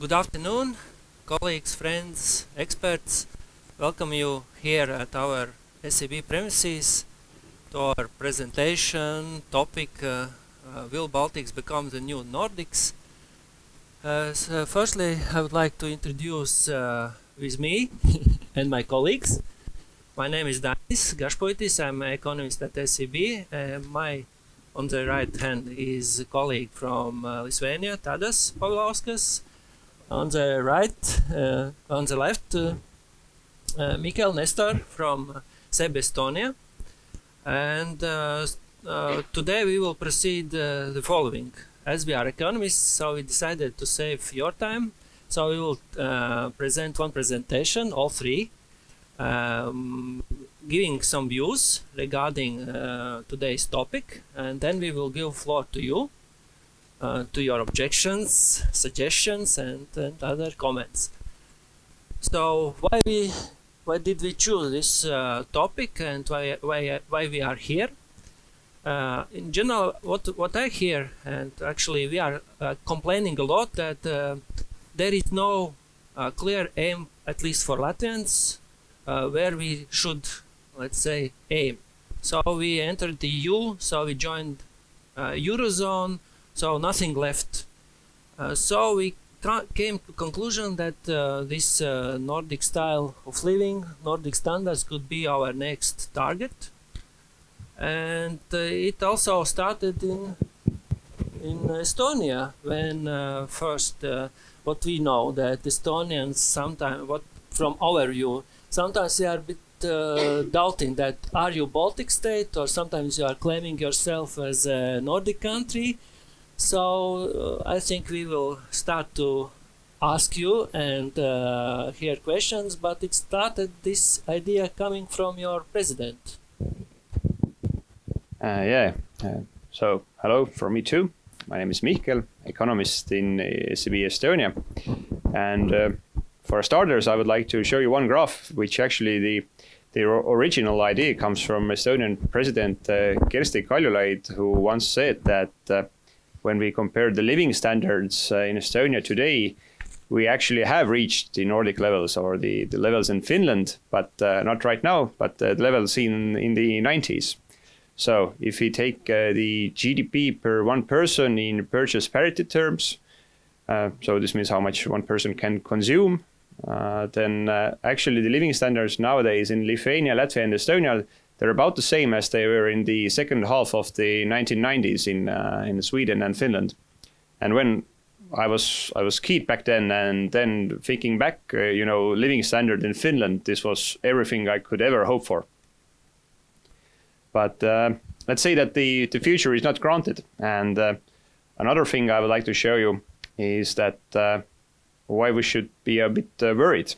Good afternoon, colleagues, friends, experts. Welcome you here at our SEB premises to our presentation topic, Will Baltics become the new Nordics? Firstly, I would like to introduce with me and my colleagues. My name is Dainis Gašpuitis. I'm an economist at SEB. On the right hand is a colleague from Lithuania, Tadas Povilauskas. On the right, on the left, Mihkel Nestor from SEB Estonia. And today we will proceed the following. As we are economists, so we decided to save your time. So we will present one presentation, all three, giving some views regarding today's topic, and then we will give floor to you, to your objections, suggestions, and other comments. So why did we choose this topic, and why we are here? In general, what I hear, and actually we are complaining a lot that there is no clear aim, at least for Latvians, where we should, let's say, aim. So we entered the EU, so we joined Eurozone, so nothing left. So we came to conclusion that this Nordic style of living, Nordic standards, could be our next target. And it also started in Estonia, when first what we know that Estonians sometimes, from our view, sometimes they are a bit doubting that are you Baltic state, or sometimes you are claiming yourself as a Nordic country. So I think we will start to ask you and hear questions, but it started this idea coming from your president. So hello from me too. My name is Mihkel, economist in SEB Estonia. And for starters, I would like to show you one graph, which actually the original idea comes from Estonian President Kersti Kaljulaid, who once said that when we compare the living standards in Estonia today, we actually have reached the Nordic levels, or the levels in Finland, but not right now, but the levels in the 90s. So if we take the GDP per one person in purchase parity terms, so this means how much one person can consume, then actually the living standards nowadays in Lithuania, Latvia and Estonia, they're about the same as they were in the second half of the 1990s in Sweden and Finland. And when I was kid back then, and then thinking back, living standard in Finland, this was everything I could ever hope for. But let's say that the future is not granted. And another thing I would like to show you is that why we should be a bit worried.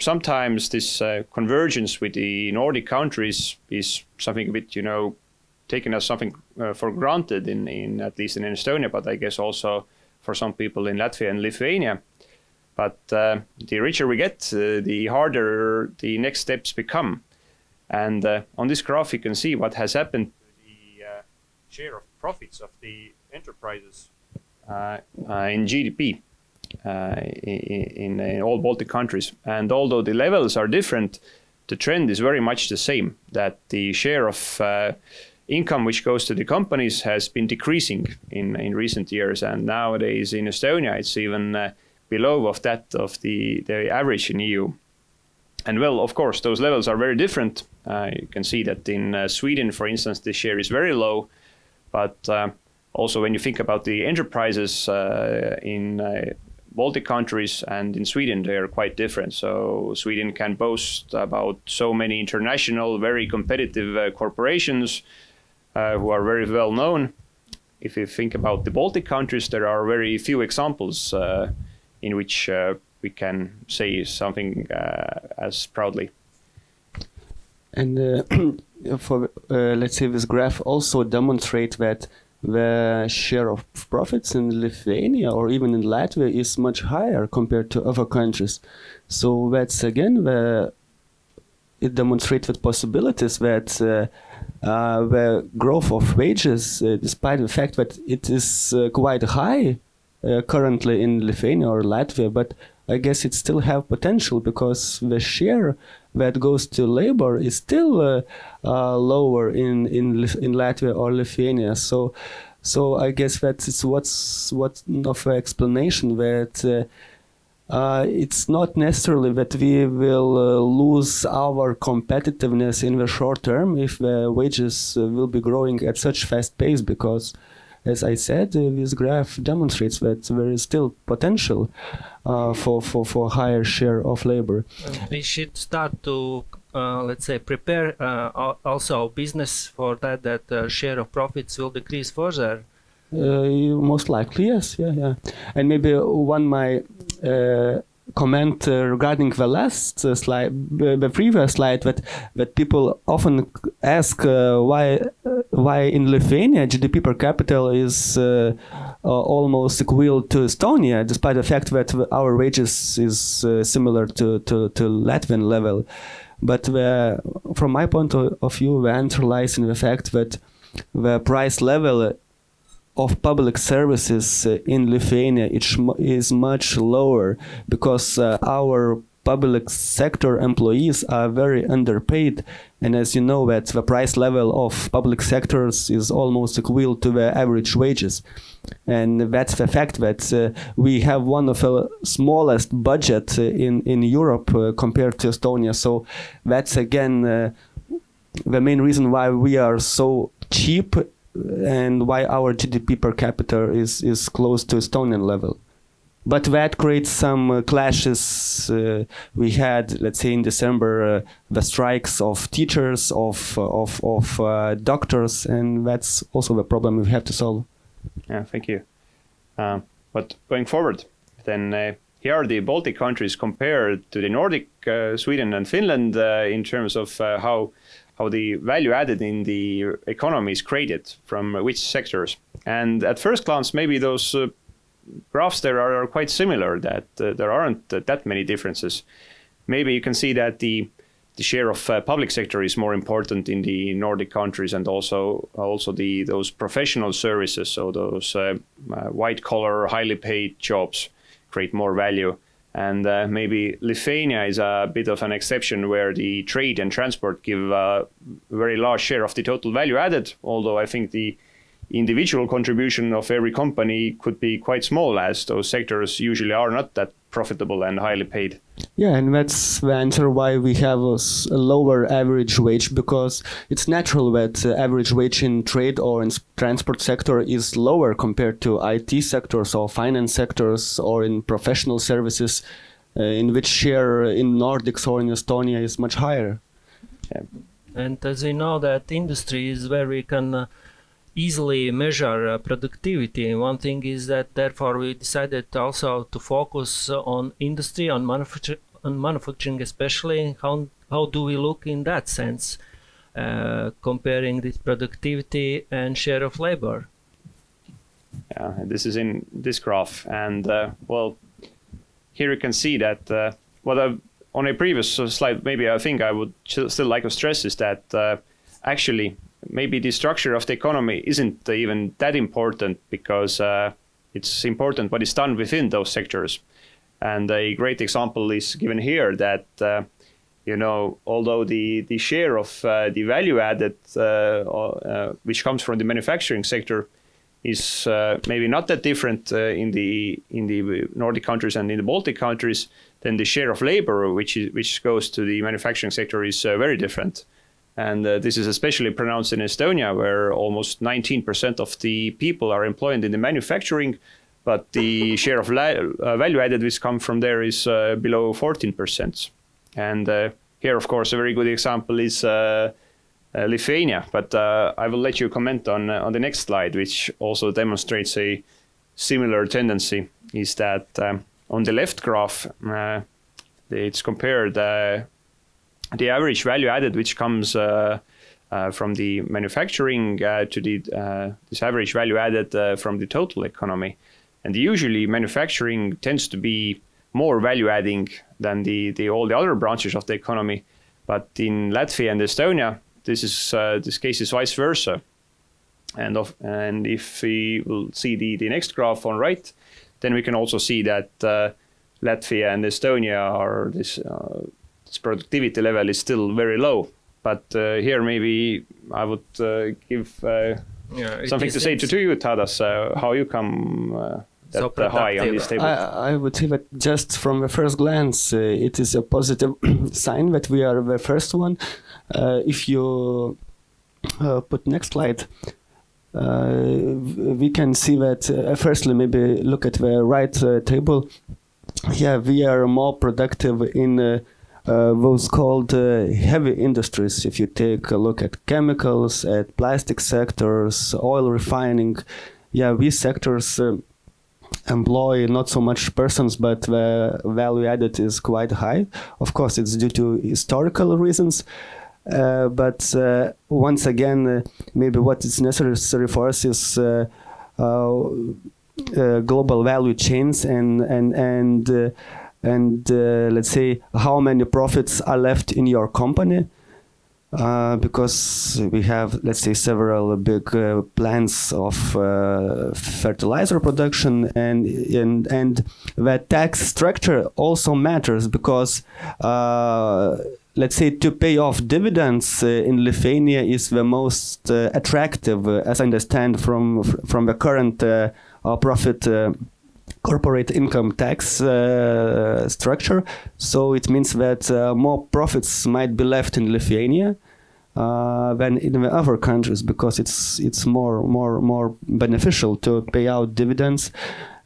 Sometimes this convergence with the Nordic countries is something a bit, taken as something for granted in at least in Estonia, but I guess also for some people in Latvia and Lithuania. But the richer we get, the harder the next steps become. And on this graph, you can see what has happened to the share of profits of the enterprises in GDP. In all Baltic countries. And although the levels are different, the trend is very much the same, that the share of income which goes to the companies has been decreasing in recent years. And nowadays in Estonia, it's even below of that of the average in EU. And well, of course, those levels are very different. You can see that in Sweden, for instance, the share is very low. But also when you think about the enterprises in Baltic countries and in Sweden, they are quite different. So Sweden can boast about so many international, very competitive corporations who are very well known. If you think about the Baltic countries, there are very few examples in which we can say something as proudly. And let's say this graph also demonstrates that the share of profits in Lithuania or even in Latvia is much higher compared to other countries. So that's again it demonstrates the possibilities that the growth of wages, despite the fact that it is quite high currently in Lithuania or Latvia, but I guess it still have potential because the share that goes to labor is still lower in Latvia or Lithuania. So I guess that is what's of an explanation that it's not necessarily that we will lose our competitiveness in the short term if the wages will be growing at such fast pace, because as I said, this graph demonstrates that there is still potential for higher share of labor. We should start to, let's say, prepare also business for that share of profits will decrease further. Most likely, yes, yeah. And maybe my comment regarding the last slide, the previous slide, that people often ask why in Lithuania GDP per capita is almost equal to Estonia, despite the fact that our wages is similar to Latvian level. But from my point of view, the answer lies in the fact that the price level of public services in Lithuania is much lower, because our public sector employees are very underpaid, and as you know that the price level of public sectors is almost equal to the average wages, and that's the fact that we have one of the smallest budget in Europe compared to Estonia. So that's again the main reason why we are so cheap and why our GDP per capita is close to Estonian level. But that creates some clashes. We had, let's say, in December, the strikes of teachers, of doctors, and that's also the problem we have to solve. Yeah, thank you. But going forward, then here are the Baltic countries compared to the Nordic, Sweden and Finland, in terms of how the value added in the economy is created from which sectors. And at first glance, maybe those graphs there are quite similar, that there aren't that many differences. Maybe you can see that the share of public sector is more important in the Nordic countries, and also those professional services, so those white collar, highly paid jobs create more value. And maybe Lithuania is a bit of an exception, where the trade and transport give a very large share of the total value added, although I think the individual contribution of every company could be quite small, as those sectors usually are not that profitable and highly paid. Yeah, and that's the answer why we have a lower average wage, because it's natural that average wage in trade or in transport sector is lower compared to IT sectors or finance sectors or in professional services, in which share in Nordics or in Estonia is much higher. Yeah. And as you know, that industry is where we can easily measure productivity. One thing is that therefore we decided also to focus on industry, on manufacturing especially. How do we look in that sense, comparing this productivity and share of labor? Yeah, this is in this graph, and well, here you can see that on a previous slide, maybe I think I would still like to stress is that actually maybe the structure of the economy isn't even that important, because it's important what is done within those sectors. And a great example is given here, that although the share of the value added which comes from the manufacturing sector is maybe not that different in the Nordic countries and in the Baltic countries, then the share of labor which goes to the manufacturing sector is very different. And this is especially pronounced in Estonia, where almost 19% of the people are employed in the manufacturing, but the share of value added which comes from there is below 14%. And here, of course, a very good example is Lithuania. But I will let you comment on the next slide, which also demonstrates a similar tendency, is that on the left graph, it's compared the average value added which comes from the manufacturing to this average value added from the total economy. And usually manufacturing tends to be more value adding than all the other branches of the economy. But in Latvia and Estonia, this case is vice versa. And if we will see the next graph on right, then we can also see that Latvia and Estonia are this productivity level is still very low. But here maybe I would give something to say to you, Tadas, how you come that high on this table. I would say that just from the first glance, it is a positive sign that we are the first one. If you put next slide, we can see that firstly, maybe look at the right table. Yeah, we are more productive in those called heavy industries. If you take a look at chemicals, at plastic sectors, oil refining, yeah, these sectors employ not so much persons, but the value added is quite high. Of course, it's due to historical reasons. But once again, maybe what is necessary for us is global value chains and let's say how many profits are left in your company, because we have, let's say, several big plants of fertilizer production, and the tax structure also matters, because let's say to pay off dividends in Lithuania is the most attractive, as I understand from the current profit corporate income tax structure. So it means that more profits might be left in Lithuania than in the other countries, because it's more beneficial to pay out dividends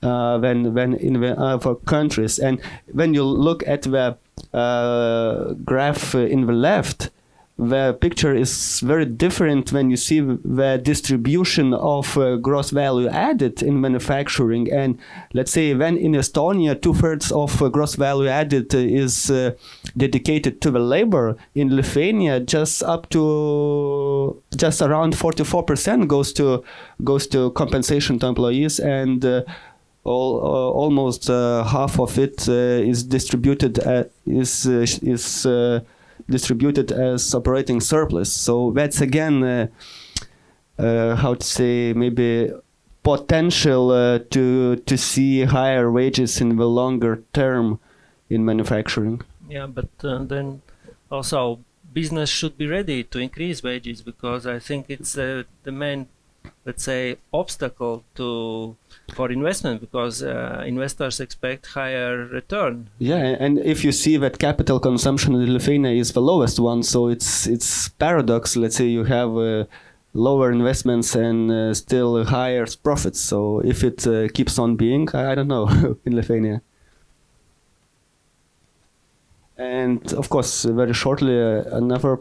than in the other countries. And when you look at the graph in the left, the picture is very different when you see the distribution of gross value added in manufacturing. And let's say when in Estonia 2/3 of gross value added is dedicated to the labor, in Lithuania just around 44% goes to compensation to employees, and almost half of it is distributed distributed as operating surplus. So that's again, how to say, maybe potential to see higher wages in the longer term in manufacturing. Yeah, but then also business should be ready to increase wages, because I think it's the main, let's say, obstacle for investment, because investors expect higher return. Yeah, and if you see that capital consumption in Lithuania is the lowest one, so it's paradox. Let's say you have lower investments and still higher profits. So if it keeps on being, I don't know, in Lithuania. And of course, very shortly, another.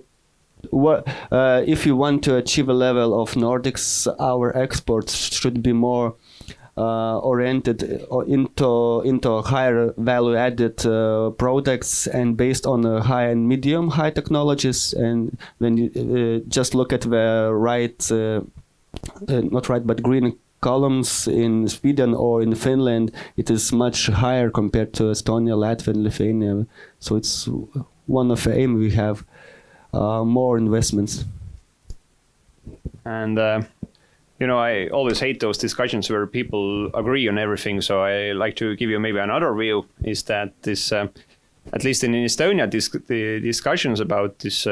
If you want to achieve a level of Nordics, our exports should be more oriented into higher value added products and based on high and medium high technologies. And when you just look at the green columns in Sweden or in Finland, it is much higher compared to Estonia, Latvia, and Lithuania. So it's one of the aim we have. More investments. And I always hate those discussions where people agree on everything. So I like to give you maybe another view, is that this, at least in Estonia, the discussions about this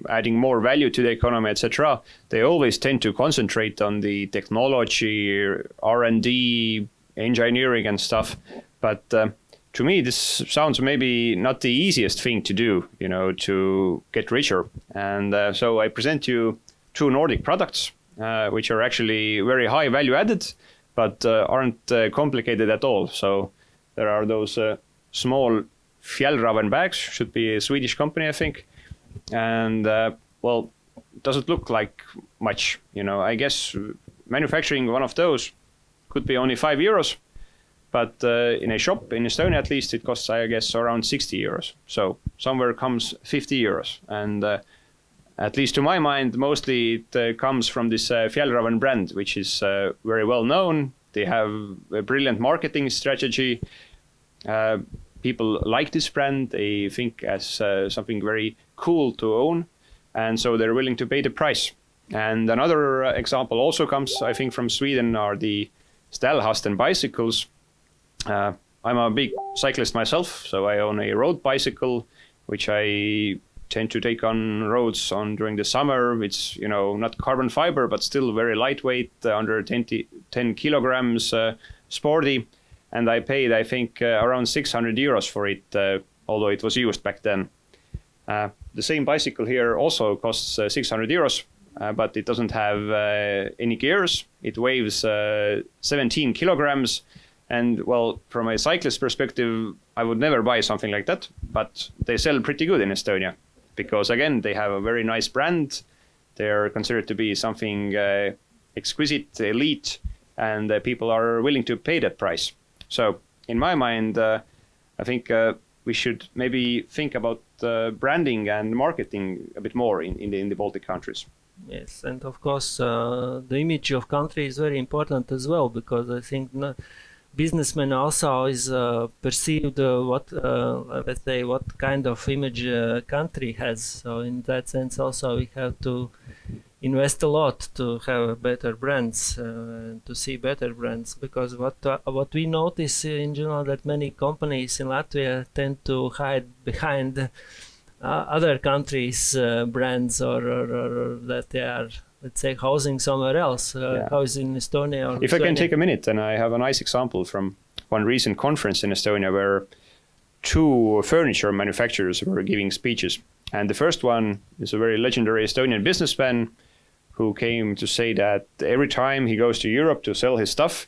adding more value to the economy, etc., they always tend to concentrate on the technology, R&D, engineering and stuff. But to me, this sounds maybe not the easiest thing to do, to get richer. And so I present you two Nordic products, which are actually very high value added, but aren't complicated at all. So there are those small Fjällräven bags, should be a Swedish company, I think. And well, doesn't look like much. I guess manufacturing one of those could be only €5. But in a shop in Estonia, at least, it costs, I guess, around €60. So somewhere comes €50. And at least to my mind, mostly it comes from this Fjällräven brand, which is very well known. They have a brilliant marketing strategy. People like this brand. They think as something very cool to own. And so they're willing to pay the price. And another example also comes, I think, from Sweden, are the Ställhasten bicycles. I'm a big cyclist myself, so I own a road bicycle, which I tend to take on roads during the summer. It's, not carbon fiber, but still very lightweight, under 10 kilograms, sporty. And I paid, I think, around 600 euros for it, although it was used back then. The same bicycle here also costs 600 euros, but it doesn't have any gears. It weighs 17 kilograms. And, well, from a cyclist perspective, I would never buy something like that, but they sell pretty good in Estonia because, again, they have a very nice brand. They're considered to be something exquisite, elite, and people are willing to pay that price. So, in my mind, I think we should maybe think about branding and marketing a bit more in the Baltic countries. Yes, and of course, the image of country is very important as well, because I think businessmen also is perceived let's say, what kind of image country has. So in that sense also we have to invest a lot to have better brands, to see better brands, because what we notice in general that many companies in Latvia tend to hide behind other countries' brands, or that they are, let's say, housing somewhere else, housing in Estonia. Or if I can take a minute, then I have a nice example from one recent conference in Estonia where 2 furniture manufacturers were giving speeches. And the first one is a very legendary Estonian businessman who came to say that every time he goes to Europe to sell his stuff,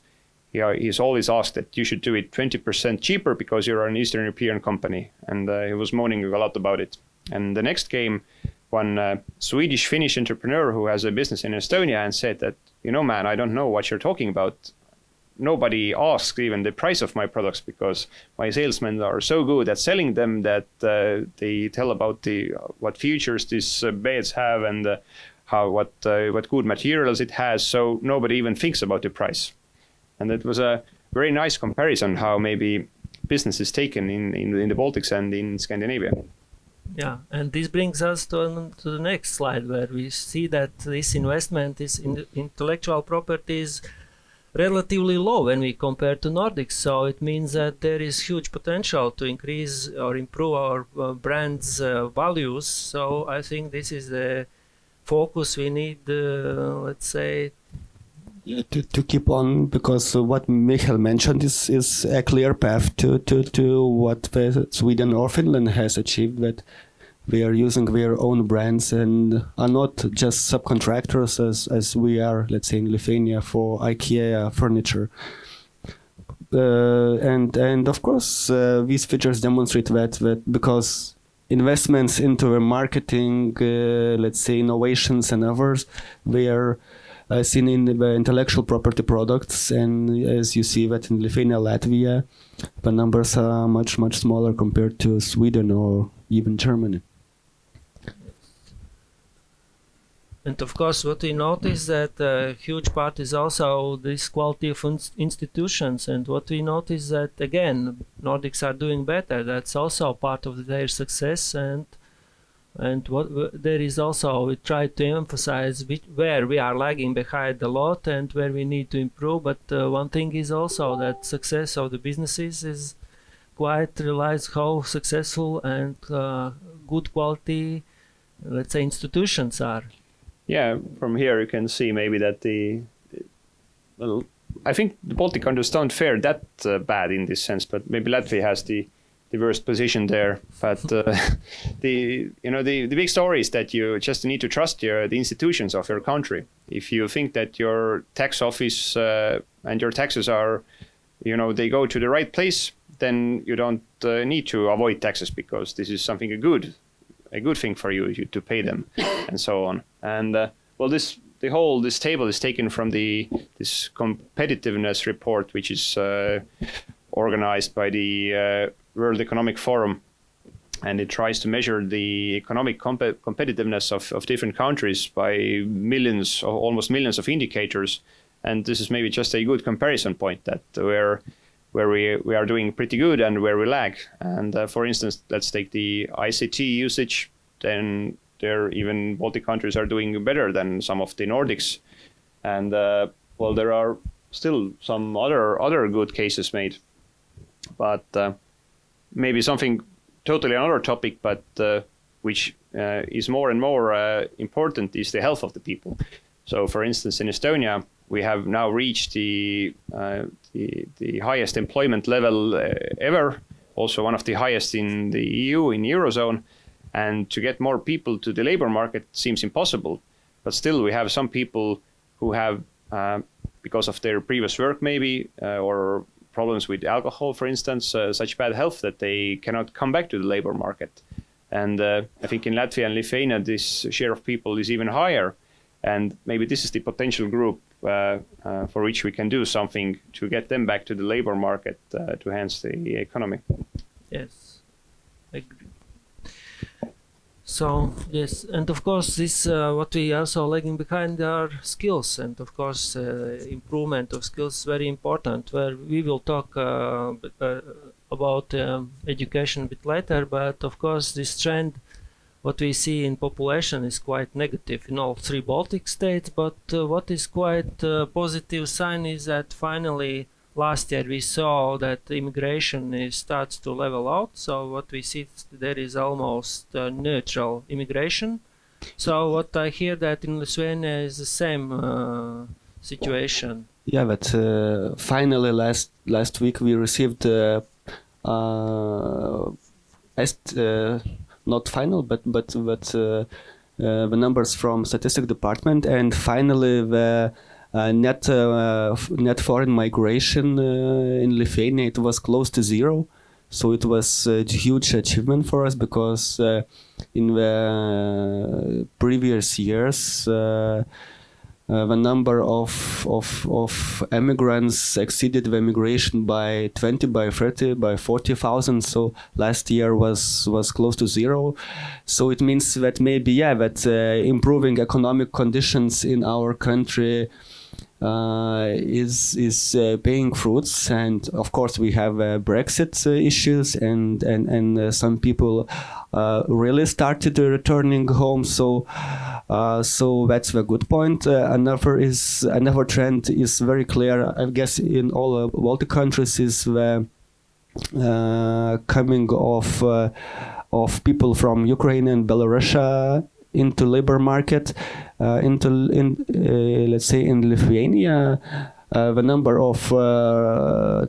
he's always asked that you should do it 20% cheaper because you're an Eastern European company. And he was moaning a lot about it. And the next came one Swedish-Finnish entrepreneur who has a business in Estonia and said that, man, I don't know what you're talking about. Nobody asks even the price of my products because my salesmen are so good at selling them that they tell about what features these beds have and what good materials it has. So nobody even thinks about the price. And it was a very nice comparison how maybe business is taken in the Baltics and in Scandinavia. Yeah, and this brings us to the next slide, where we see that this investment in intellectual property is relatively low when we compare to Nordics. So it means that there is huge potential to increase or improve our brand's values. So I think this is the focus we need, let's say, to keep on, because what Mihkel mentioned is a clear path to what Sweden or Finland has achieved, that we are using their own brands and are not just subcontractors as we are, let's say, in Lithuania for IKEA furniture. And of course, these features demonstrate that because investments into marketing, let's say, innovations and others, they are seen in the intellectual property products, and as you see that in Lithuania, Latvia, the numbers are much smaller compared to Sweden or even Germany. And of course, what we notice that a huge part is also this quality of institutions, and what we notice that again, Nordics are doing better. That's also part of their success, and what there is also, we try to emphasize where we are lagging behind a lot and where we need to improve. But one thing is also that success of the businesses is quite relies how successful and good quality, let's say, institutions are. Yeah, from here you can see maybe that I think the Baltic countries don't fare that bad in this sense, but maybe Latvia has the worst position there. But the big story is that you just need to trust the institutions of your country. If you think that your tax office and your taxes are, they go to the right place, then you don't need to avoid taxes because this is something a good thing for you to pay them, and so on. And this table is taken from this competitiveness report, which is organized by the World Economic Forum, and it tries to measure the economic competitiveness of different countries by almost millions of indicators. And this is maybe just a good comparison point that where we are doing pretty good and where we lag. And for instance, let's take the ICT usage. Then even Baltic countries are doing better than some of the Nordics. And there are still some other good cases made. But maybe something totally another topic, but which is more and more important is the health of the people. So, for instance, in Estonia, we have now reached the highest employment level ever, also one of the highest in the EU, in Eurozone. And to get more people to the labor market seems impossible. But still, we have some people who have, because of their previous work maybe, or problems with alcohol, for instance, such bad health that they cannot come back to the labor market. And I think in Latvia and Lithuania, this share of people is even higher. And maybe this is the potential group for which we can do something to get them back to the labor market to enhance the economy. Yes, I agree. So, yes, and of course, this what we also lagging behind are skills, and of course, improvement of skills is very important, where we will talk about education a bit later, but of course, this trend, what we see in population is quite negative in all 3 Baltic states, but what is quite positive sign is that finally last year we saw that immigration starts to level out. So what we see there is almost neutral immigration. So what I hear that in Lithuania is the same situation. Yeah, but finally last week we received not final, but the numbers from Statistics Department, and finally the net foreign migration in Lithuania, it was close to 0. So it was a huge achievement for us, because in the previous years the number of immigrants exceeded the immigration by 20, by 30, by 40,000. So last year was close to 0. So it means that maybe, yeah, that improving economic conditions in our country is paying fruits. And of course we have Brexit issues, and some people really started returning home. So that's the good point. Another trend is very clear, I guess, in all Baltic countries, is the coming of people from Ukraine and Belarus into labor market. Let's say in Lithuania, the number of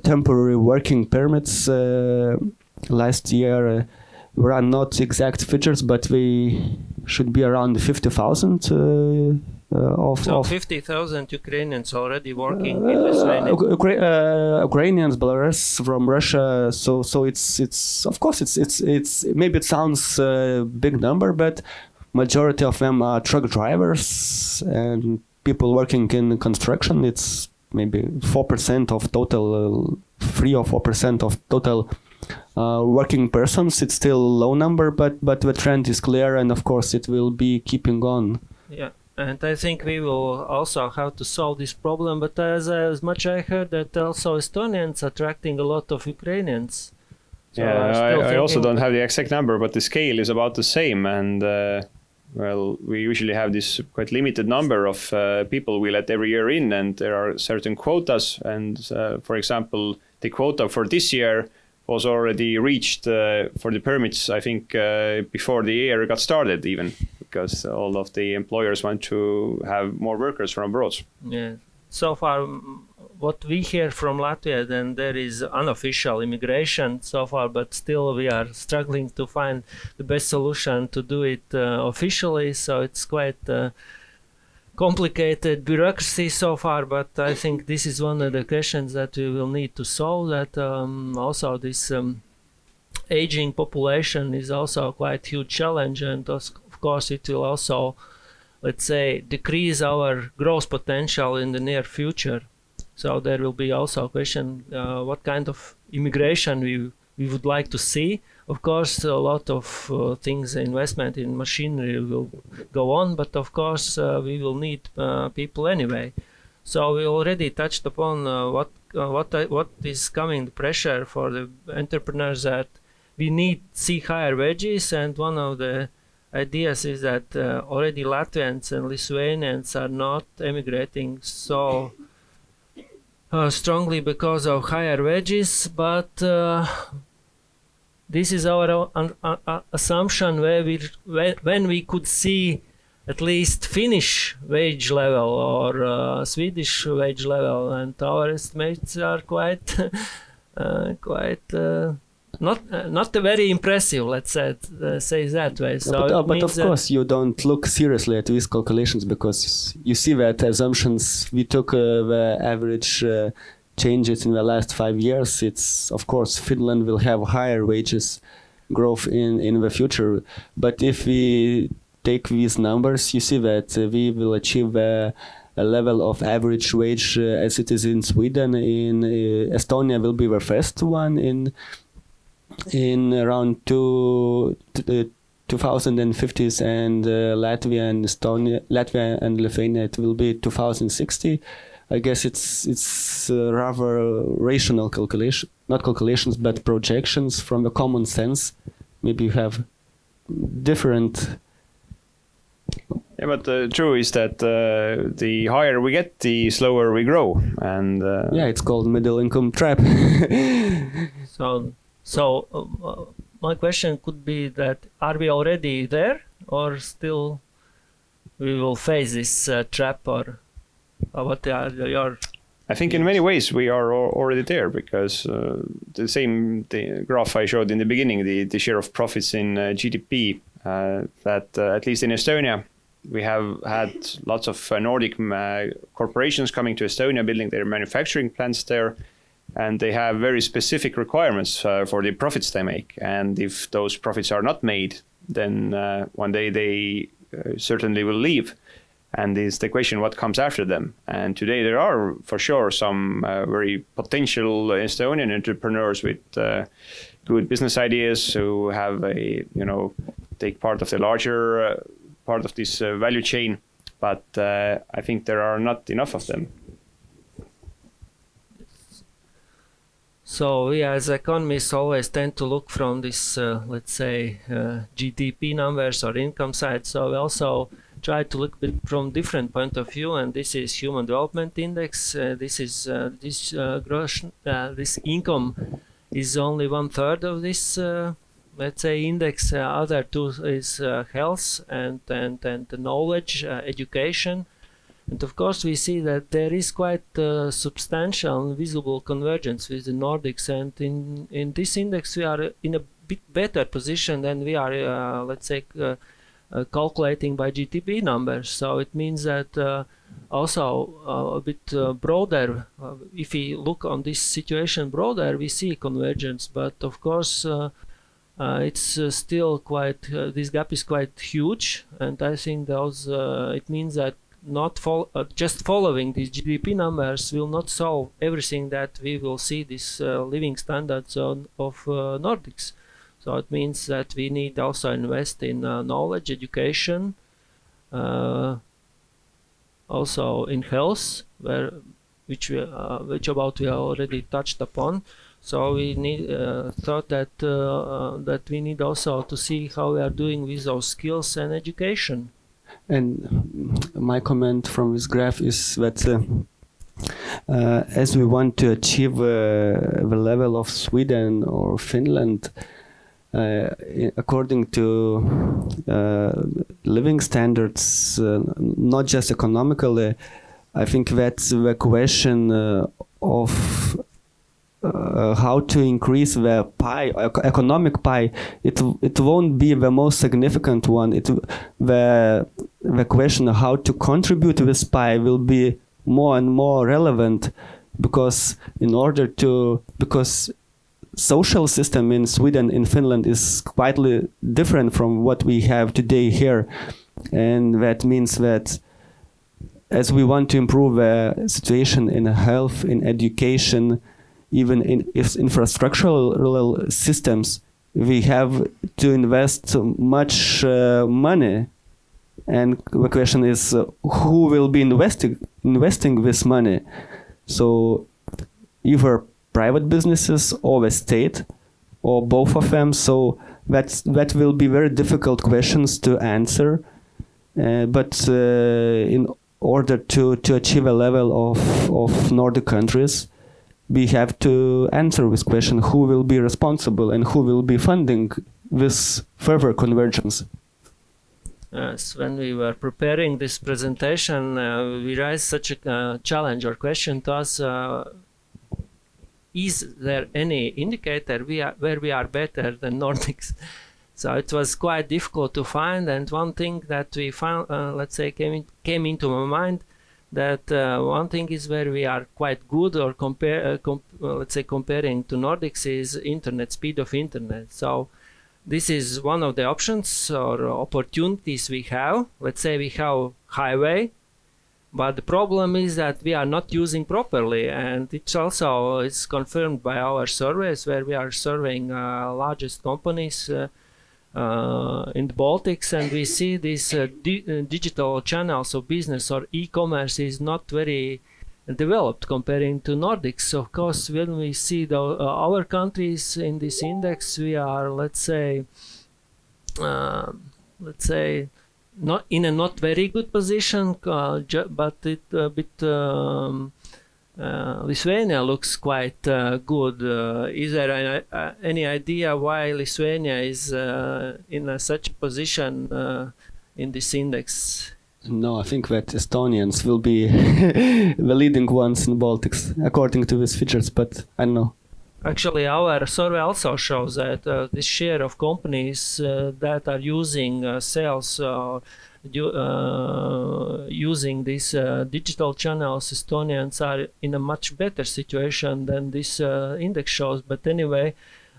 temporary working permits last year were not exact figures, but they should be around 50,000 So 50,000 Ukrainians already working in Lithuania. Ukrainians, Belarus, from Russia. So it's of course it's maybe it sounds a big number, but majority of them are truck drivers and people working in construction. It's maybe 4% of total, 3 or 4% of total working persons. It's still a low number, but the trend is clear, and of course it will be keeping on. Yeah, and I think we will also have to solve this problem. But as much I heard that also Estonians attracting a lot of Ukrainians. So yeah, I also don't have the exact number, but the scale is about the same. And well, we usually have this quite limited number of people we let every year in, and there are certain quotas. And for example, the quota for this year was already reached for the permits, I think, before the year got started even, because all of the employers want to have more workers from abroad. Yeah. So far, what we hear from Latvia, then there is unofficial immigration so far, but still we are struggling to find the best solution to do it officially. So it's quite complicated bureaucracy so far, but I think this is one of the questions that we will need to solve. That also this aging population is also quite huge challenge, and of course it will also, let's say, decrease our growth potential in the near future. So there will be also a question what kind of immigration we would like to see. Of course, a lot of things, investment in machinery will go on, but of course we will need people anyway. So we already touched upon what is coming, the pressure for the entrepreneurs, that we need to see higher wages, and one of the ideas is that already Latvians and Lithuanians are not emigrating so strongly because of higher wages, but this is our assumption when we could see at least Finnish wage level or Swedish wage level, and our estimates are quite not very impressive, let's say that way. So but of course you don't look seriously at these calculations, because you see that assumptions we took the average changes in the last 5 years. It's of course Finland will have higher wages growth in the future, but if we take these numbers, you see that we will achieve a level of average wage as it is in Sweden. In Estonia will be the first one in around 2050s, and Latvia and Lithuania it will be 2060. I guess it's rather rational calculation, not calculations, but projections from the common sense. Maybe you have different. Yeah, but the truth is that the higher we get, the slower we grow, and yeah, it's called middle income trap. So my question could be that, are we already there, or still we will face this trap, or what are your... I think in many ways we are already there, because the graph I showed in the beginning, the share of profits in GDP, that at least in Estonia, we have had lots of Nordic corporations coming to Estonia, building their manufacturing plants there. And they have very specific requirements for the profits they make. And if those profits are not made, then one day they certainly will leave. And it's the question what comes after them. And today there are for sure some very potential Estonian entrepreneurs with good business ideas who have take part of the larger part of this value chain. But I think there are not enough of them. So we as economists always tend to look from this, let's say, GDP numbers or income side. So we also try to look from different point of view, and this is Human Development Index. This income is only 1/3 of this, let's say, index. Other two is health and the knowledge, education. And of course, we see that there is quite substantial and visible convergence with the Nordics, and in this index we are in a bit better position than we are, let's say, calculating by GDP numbers. So it means that also a bit broader, if we look on this situation broader, we see convergence. But of course, it's still quite, this gap is quite huge, and I think it means that just following these GDP numbers will not solve everything that we will see this living standards of Nordics. So it means that we need also invest in knowledge, education, also in health, which we already touched upon. So we need thought that we need also to see how we are doing with those skills and education. And my comment from this graph is that as we want to achieve the level of Sweden or Finland, according to living standards, not just economically, I think that's the question of how to increase the pie, economic pie. It won't be the most significant one. The question of how to contribute to this pie will be more and more relevant, because social system in Sweden, in Finland, is quite different from what we have today here, and that means that as we want to improve the situation in health, in education, even in infrastructural systems, we have to invest much money. And the question is, who will be investing this money? So either private businesses or the state, or both of them. So that will be very difficult questions to answer. But in order to achieve a level of Nordic countries, we have to answer this question: who will be responsible and who will be funding this further convergence? Yes, when we were preparing this presentation, we raised such a challenge or question to us: is there any indicator where we are better than Nordics? So it was quite difficult to find, and one thing that we found, let's say, came into my mind, that one thing is where we are quite good, or let's say comparing to Nordics, is internet, speed of internet. So this is one of the options or opportunities we have. Let's say we have highway, but the problem is that we are not using properly, and it's also it's confirmed by our surveys, where we are surveying largest companies in the Baltics, and we see these digital channels of business or e-commerce is not very developed comparing to Nordics. Of course, when we see our countries in this index, we are, let's say, not in a not very good position, but it a bit. Lithuania looks quite good. Is there any idea why Lithuania is in such a position in this index? No, I think that Estonians will be the leading ones in Baltics, according to these features, but I don't know. Actually, our survey also shows that this share of companies that are using sales using these digital channels, Estonians are in a much better situation than this index shows. But anyway,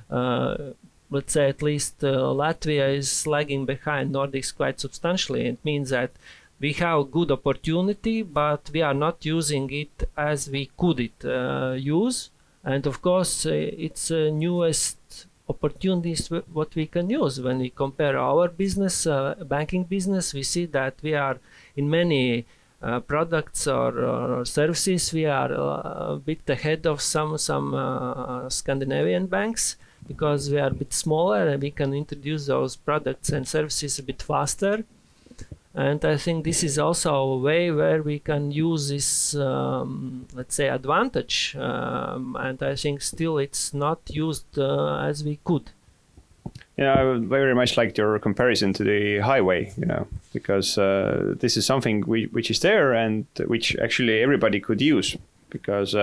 let's say at least Latvia is lagging behind Nordics quite substantially. It means that we have good opportunity, but we are not using it as we could use. And of course, it's newest opportunities what we can use. When we compare our business, banking business, we see that we are in many products or services, we are a bit ahead of some Scandinavian banks, because we are a bit smaller and we can introduce those products and services a bit faster. And I think this is also a way where we can use this, let's say, advantage. And I think still it's not used as we could. Yeah, I would very much like your comparison to the highway, because this is something which is there and which actually everybody could use. Because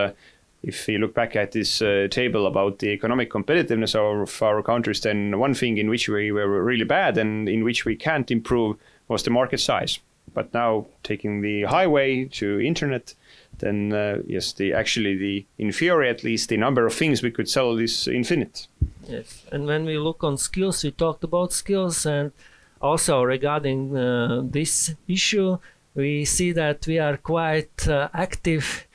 if you look back at this table about the economic competitiveness of our countries, then one thing in which we were really bad and in which we can't improve was the market size. But now taking the highway to internet, then yes, in theory at least, the number of things we could sell is infinite. Yes, and when we look on skills, we talked about skills, and also regarding this issue, we see that we are quite active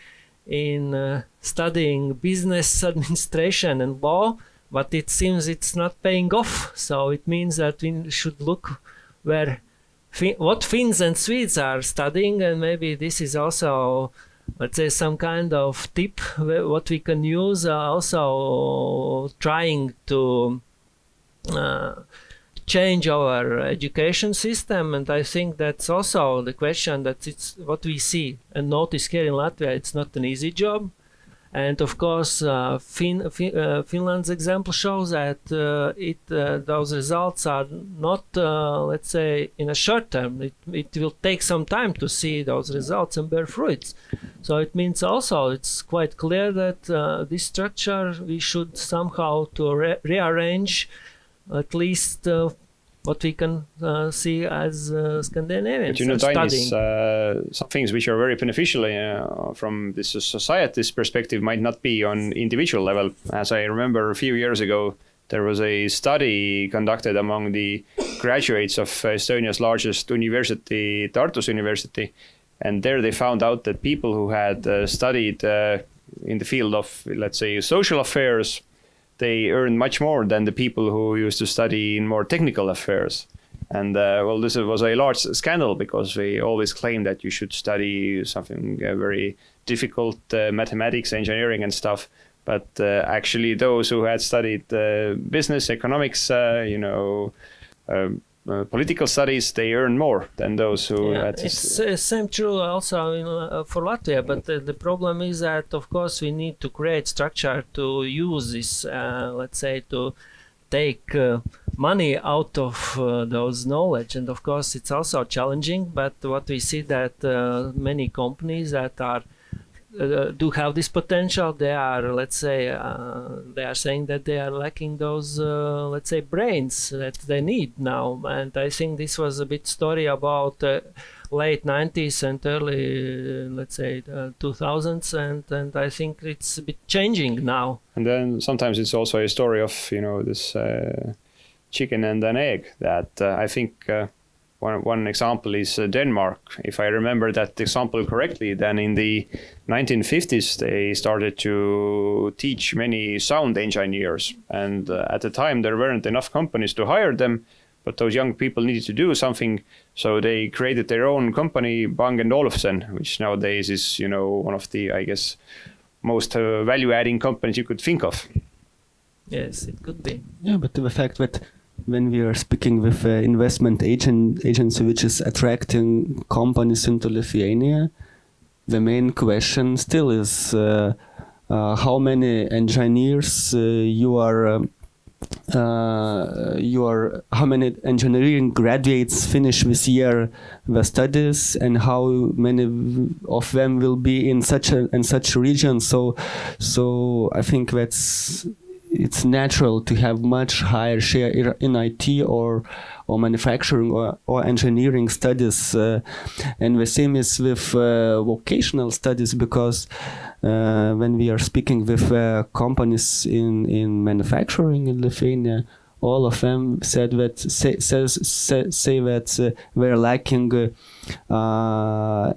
in studying business administration and law, but it seems it's not paying off. So it means that we should look what Finns and Swedes are studying, and maybe this is also, let's say, some kind of tip what we can use. Also trying to change our education system, and I think that's also the question, that it's what we see and notice here in Latvia. It's not an easy job. And of course, Finland's example shows that those results are not, let's say, in a short term. It will take some time to see those results and bear fruits. So it means also it's quite clear that this structure we should somehow to rearrange, at least what we can see as Scandinavians. But Dainis, some things which are very beneficial from this society's perspective might not be on individual level. As I remember a few years ago, there was a study conducted among the graduates of Estonia's largest university, Tartu University. And there they found out that people who had studied in the field of, let's say, social affairs, they earned much more than the people who used to study in more technical affairs. And well, this was a large scandal, because we always claim that you should study something very difficult, mathematics, engineering and stuff. But actually those who had studied business, economics, political studies, they earn more than those who... It's same true also for Latvia, but the problem is that, of course, we need to create structure to use this, let's say, to take money out of those knowledge. And of course, it's also challenging, but what we see that many companies that are do have this potential, they are, let's say, they are saying that they are lacking those, let's say, brains that they need now. And I think this was a bit story about late 90s and early, let's say, 2000s, and I think it's a bit changing now. And then sometimes it's also a story of, you know, this chicken and an egg, that I think one example is Denmark. If I remember that example correctly, then in the 1950s they started to teach many sound engineers, and at the time there weren't enough companies to hire them, but those young people needed to do something, so they created their own company, Bang & Olufsen, which nowadays is, you know, one of the, I guess, most value-adding companies you could think of. Yes, it could be. Yeah, but the fact that when we are speaking with investment agency which is attracting companies into Lithuania, the main question still is how many engineers how many engineering graduates finish this year the studies, and how many of them will be in such a region. So I think it's natural to have much higher share in IT or manufacturing or engineering studies, and the same is with vocational studies, because when we are speaking with companies in manufacturing in Lithuania, all of them say that we're lacking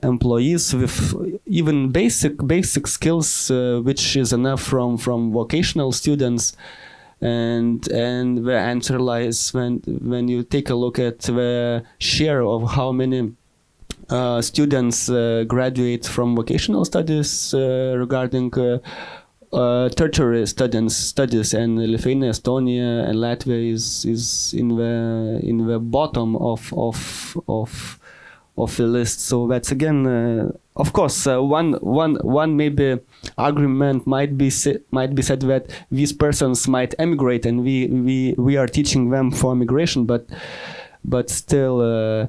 employees with even basic skills, which is enough from vocational students. And the answer lies when you take a look at the share of how many students graduate from vocational studies regarding tertiary studies, and Lithuania, Estonia, and Latvia is in the bottom of the list. So that's again, of course, one maybe argument might be said that these persons might emigrate, and we are teaching them for migration, but still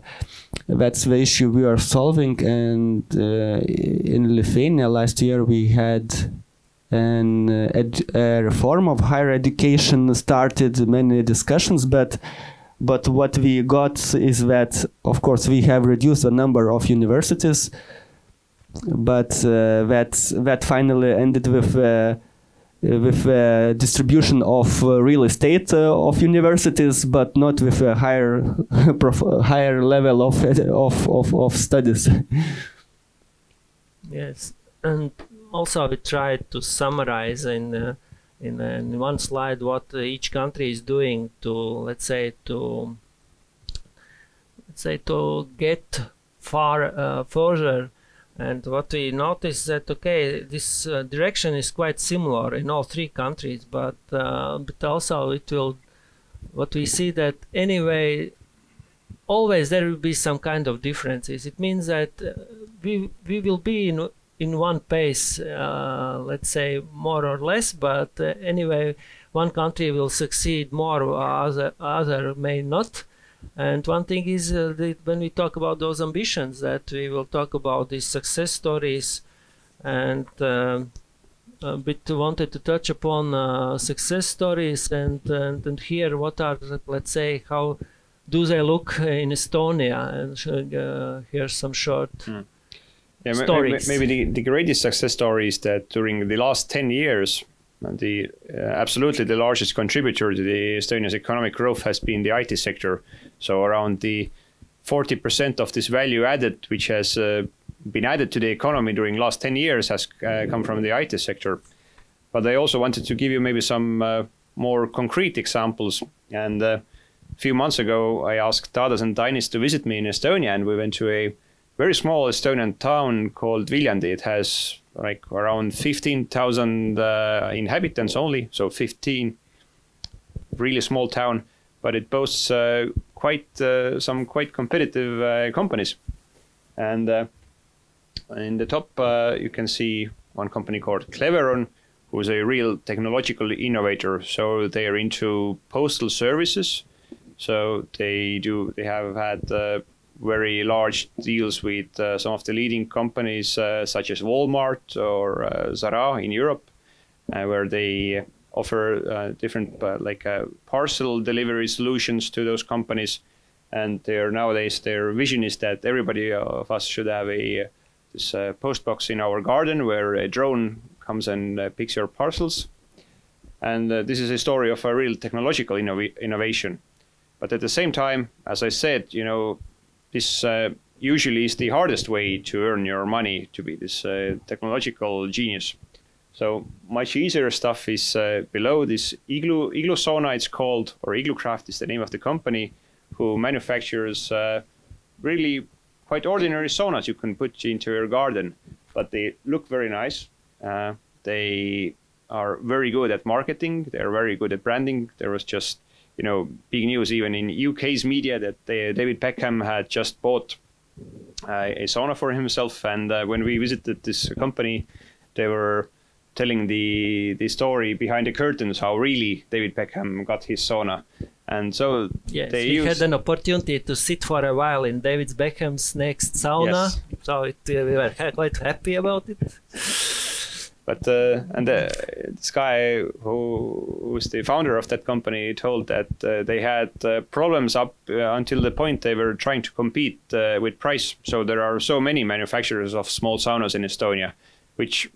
that's the issue we are solving. And in Lithuania last year we had a reform of higher education, started many discussions, but what we got is that, of course, we have reduced the number of universities, but that finally ended with distribution of real estate of universities, but not with a higher level of studies. Yes, and also we tried to summarize in one slide what each country is doing to, let's say, to get further. And what we noticed that, okay, this direction is quite similar in all three countries, but also it will, what we see that anyway, always there will be some kind of differences. It means that we will be in one pace, let's say, more or less, but anyway, one country will succeed more, other may not. And one thing is that when we talk about those ambitions, that we will talk about these success stories, and a bit wanted to touch upon success stories and hear what are, let's say, how do they look in Estonia, and hear some short stories. Maybe the greatest success story is that during the last 10 years, the absolutely the largest contributor to the Estonia's economic growth has been the IT sector. So around the 40% of this value added, which has been added to the economy during the last 10 years, has come from the IT sector. But I also wanted to give you maybe some more concrete examples. And a few months ago, I asked Tadas and Dainis to visit me in Estonia, and we went to a very small Estonian town called Viljandi. It has like around 15,000 inhabitants only, so 15, really small town, but it boasts some quite competitive companies. And in the top, you can see one company called Cleveron, who's a real technological innovator. So they are into postal services. So they have had very large deals with some of the leading companies such as Walmart or Zara in Europe, where they offer different parcel delivery solutions to those companies. And nowadays their vision is that everybody of us should have this post box in our garden where a drone comes and picks your parcels. And this is a story of a real technological innovation. But at the same time, as I said, this usually is the hardest way to earn your money, to be this technological genius. So much easier stuff is below this Igloo Sauna, it's called, or Igloo Craft is the name of the company, who manufactures really quite ordinary saunas you can put into your garden, but they look very nice. They are very good at marketing. They're very good at branding. There was just, big news even in UK's media that David Beckham had just bought a sauna for himself. And when we visited this company, they were telling the story behind the curtains, how really David Beckham got his sauna. And so yes, we had an opportunity to sit for a while in David Beckham's next sauna. Yes. So we were quite happy about it. But this guy who was the founder of that company told that they had problems up until the point they were trying to compete with price. So there are so many manufacturers of small saunas in Estonia, which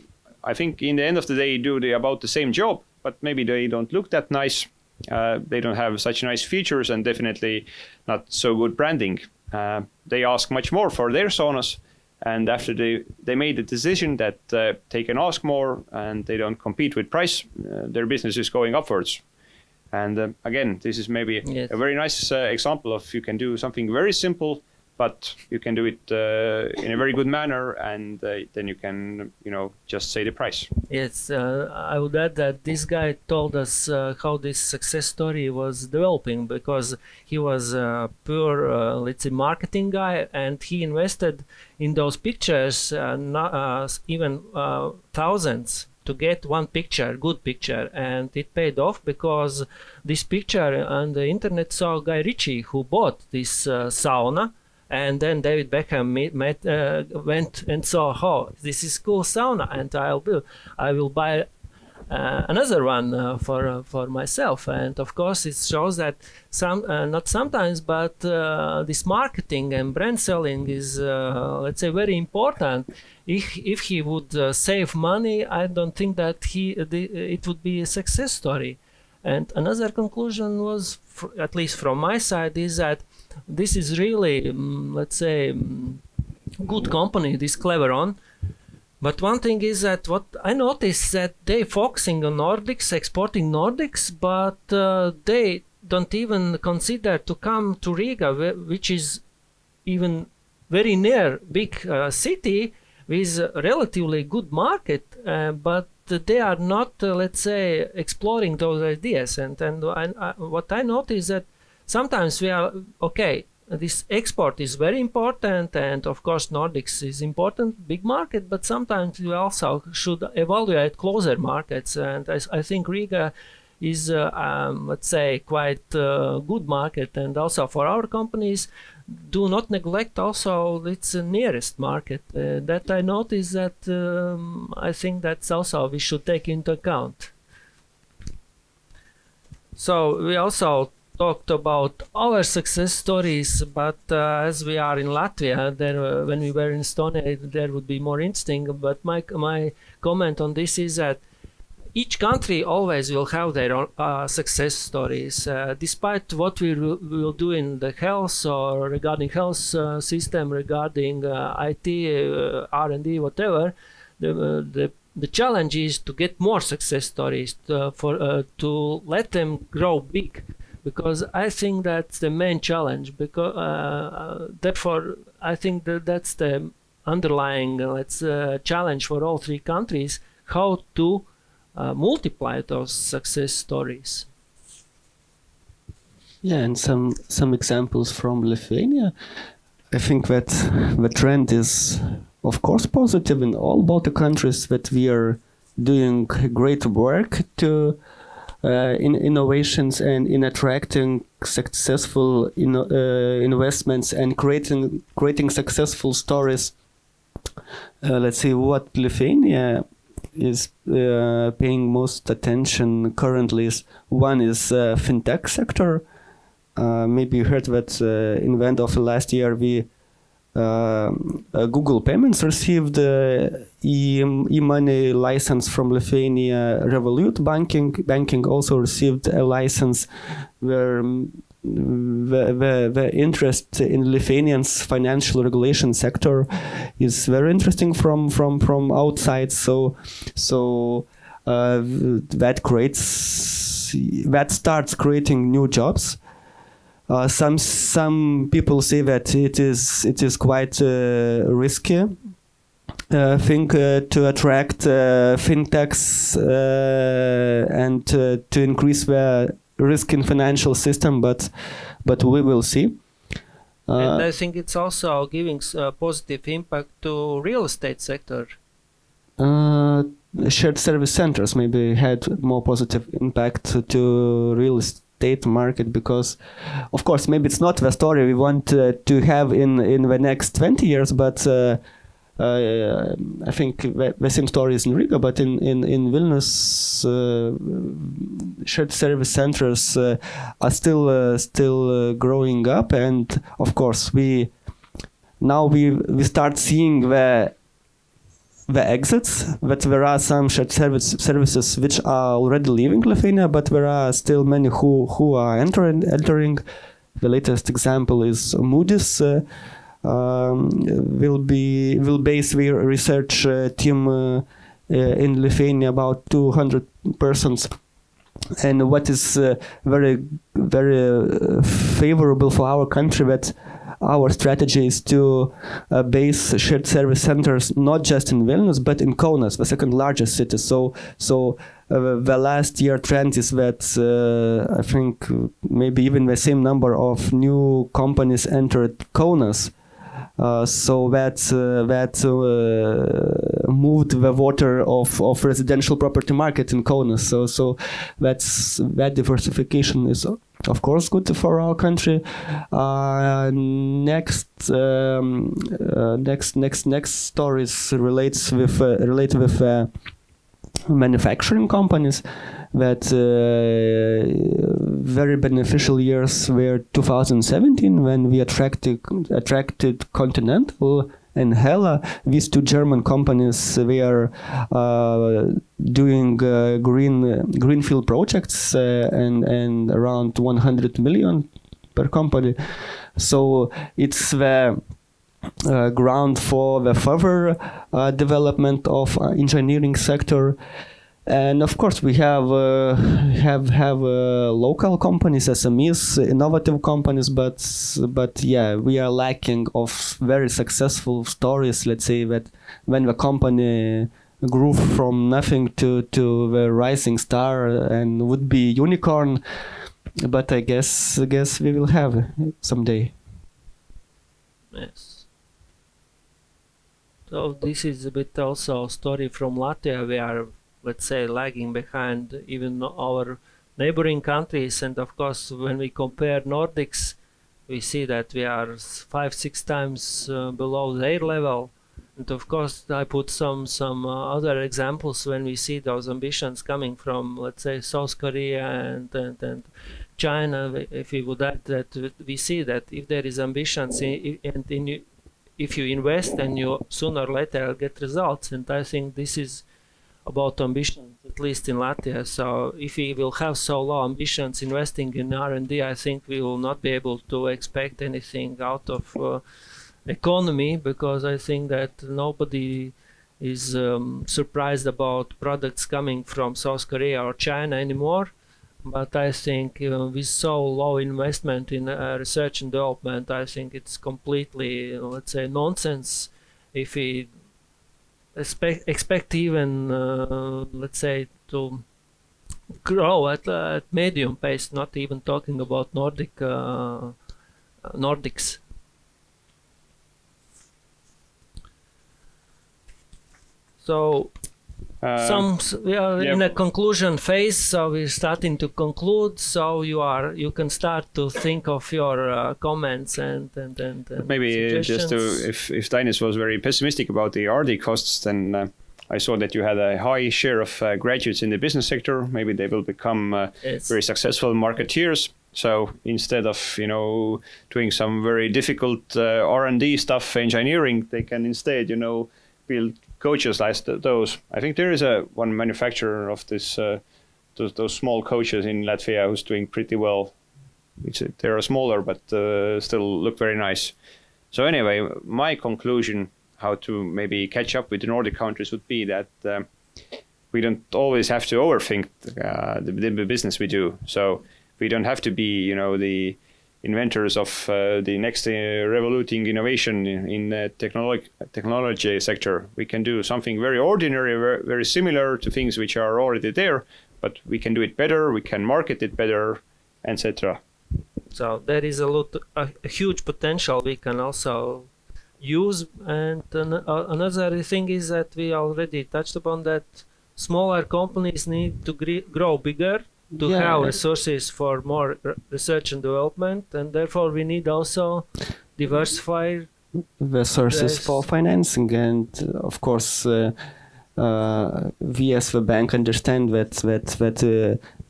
I think in the end of the day do about the same job, but maybe they don't look that nice. They don't have such nice features and definitely not so good branding. They ask much more for their saunas. And after they made the decision that they can ask more and they don't compete with price, their business is going upwards. And again, this is maybe yes. a very nice example of you can do something very simple, but you can do it in a very good manner, and then you can, just say the price. Yes, I would add that this guy told us how this success story was developing, because he was a pure, let's say, marketing guy, and he invested in those pictures, even thousands, to get one picture, good picture, and it paid off because this picture on the internet saw Guy Ritchie, who bought this sauna. And then David Beckham went and saw, oh, this is cool sauna, and I will buy another one for myself. And of course, it shows that not sometimes, but this marketing and brand selling is, let's say, very important. If he would save money, I don't think that it would be a success story. And another conclusion was, at least from my side, is that this is really, let's say, good company, this Cleveron. But one thing is that what I noticed that they focusing on Nordics, exporting Nordics, but they don't even consider to come to Riga, which is even very near big city with a relatively good market, but they are not, let's say, exploring those ideas. And what I noticed is that sometimes we are, okay, this export is very important, and of course Nordics is important, big market, but sometimes we also should evaluate closer markets. And I think Riga is, let's say, quite good market, and also for our companies, do not neglect also its nearest market. That I noticed that I think that's also we should take into account. So we also talked about our success stories, but as we are in Latvia, there when we were in Estonia, there would be more interesting. But my comment on this is that each country always will have their own success stories, despite what we will do in the health or regarding health system, regarding IT, R&D, whatever. The challenge is to get more success stories to let them grow big, because I think that's the main challenge. Because therefore, I think that's the underlying challenge for all three countries: how to multiply those success stories. Yeah, and some examples from Lithuania. I think that the trend is, of course, positive in all Baltic countries, that we are doing great work to in innovations and in attracting successful investments and creating successful stories. Let's see what Lithuania is paying most attention currently is one is fintech sector. Maybe you heard that in the end of the last year we Google Payments received e-money license from Lithuania. Revolut banking also received a license. Where the interest in Lithuanians financial regulation sector is very interesting from outside. So that starts creating new jobs. Some people say that it is quite risky thing to attract fintechs and to increase the risk in financial system, but we will see. And I think it's also giving a positive impact to real estate sector. Shared service centers maybe had more positive impact to real estate market, because of course maybe it's not the story we want to have in the next 20 years, but I think the same story is in Riga, but in Vilnius shared service centers are still growing up, and of course we start seeing the exits, that there are some shared services which are already leaving Lithuania, but there are still many who are entering. The latest example is Moody's will base their research team in Lithuania, about 200 persons. And what is very favorable for our country, that our strategy is to base shared service centers not just in Vilnius but in Kaunas, the second largest city. So the last year trend is that I think maybe even the same number of new companies entered Kaunas. So that moved the water of residential property market in Kaunas. So that diversification is of course good for our country. Next stories relate with manufacturing companies. That very beneficial years were 2017, when we attracted Continental and Hella. These two German companies, they are doing greenfield projects and around 100 million per company. So it's the ground for the further development of engineering sector. And of course, we have local companies, SMEs, innovative companies, but yeah, we are lacking of very successful stories. Let's say that when the company grew from nothing to the rising star and would be unicorn. But I guess we will have someday. Yes. So this is a bit also a story from Latvia. We are, let's say, lagging behind even our neighboring countries, and of course when we compare Nordics, we see that we are 5-6 times below their level. And of course I put some other examples when we see those ambitions coming from, let's say, South Korea and China. If we would add that, we see that if there is ambitions if you invest, and you sooner or later get results. And I think this is about ambitions, at least in Latvia. So if we will have so low ambitions investing in R&D, I think we will not be able to expect anything out of economy, because I think that nobody is surprised about products coming from South Korea or China anymore. But I think with so low investment in research and development, I think it's completely, let's say, nonsense if we expect even, let's say, to grow at medium pace, not even talking about Nordics. So we are in a conclusion phase, so we're starting to conclude. So you can start to think of your comments and maybe just to, if Dainis was very pessimistic about the RD costs, then I saw that you had a high share of graduates in the business sector. Maybe they will become very successful marketeers. So instead of doing some very difficult R&D stuff, engineering, they can instead build coaches like those. I think there is one manufacturer of this those small coaches in Latvia who's doing pretty well. They are smaller, but still look very nice. So anyway, my conclusion how to maybe catch up with the Nordic countries would be that we don't always have to overthink the business we do. So we don't have to be the inventors of the next revoluting innovation in the technology sector. We can do something very ordinary, very similar to things which are already there, but we can do it better, we can market it better, etc. So there is a huge potential we can also use. And another thing is that we already touched upon that smaller companies need to grow bigger to have resources for more research and development, and therefore we need also diversify resources for financing. And of course we as the bank understand that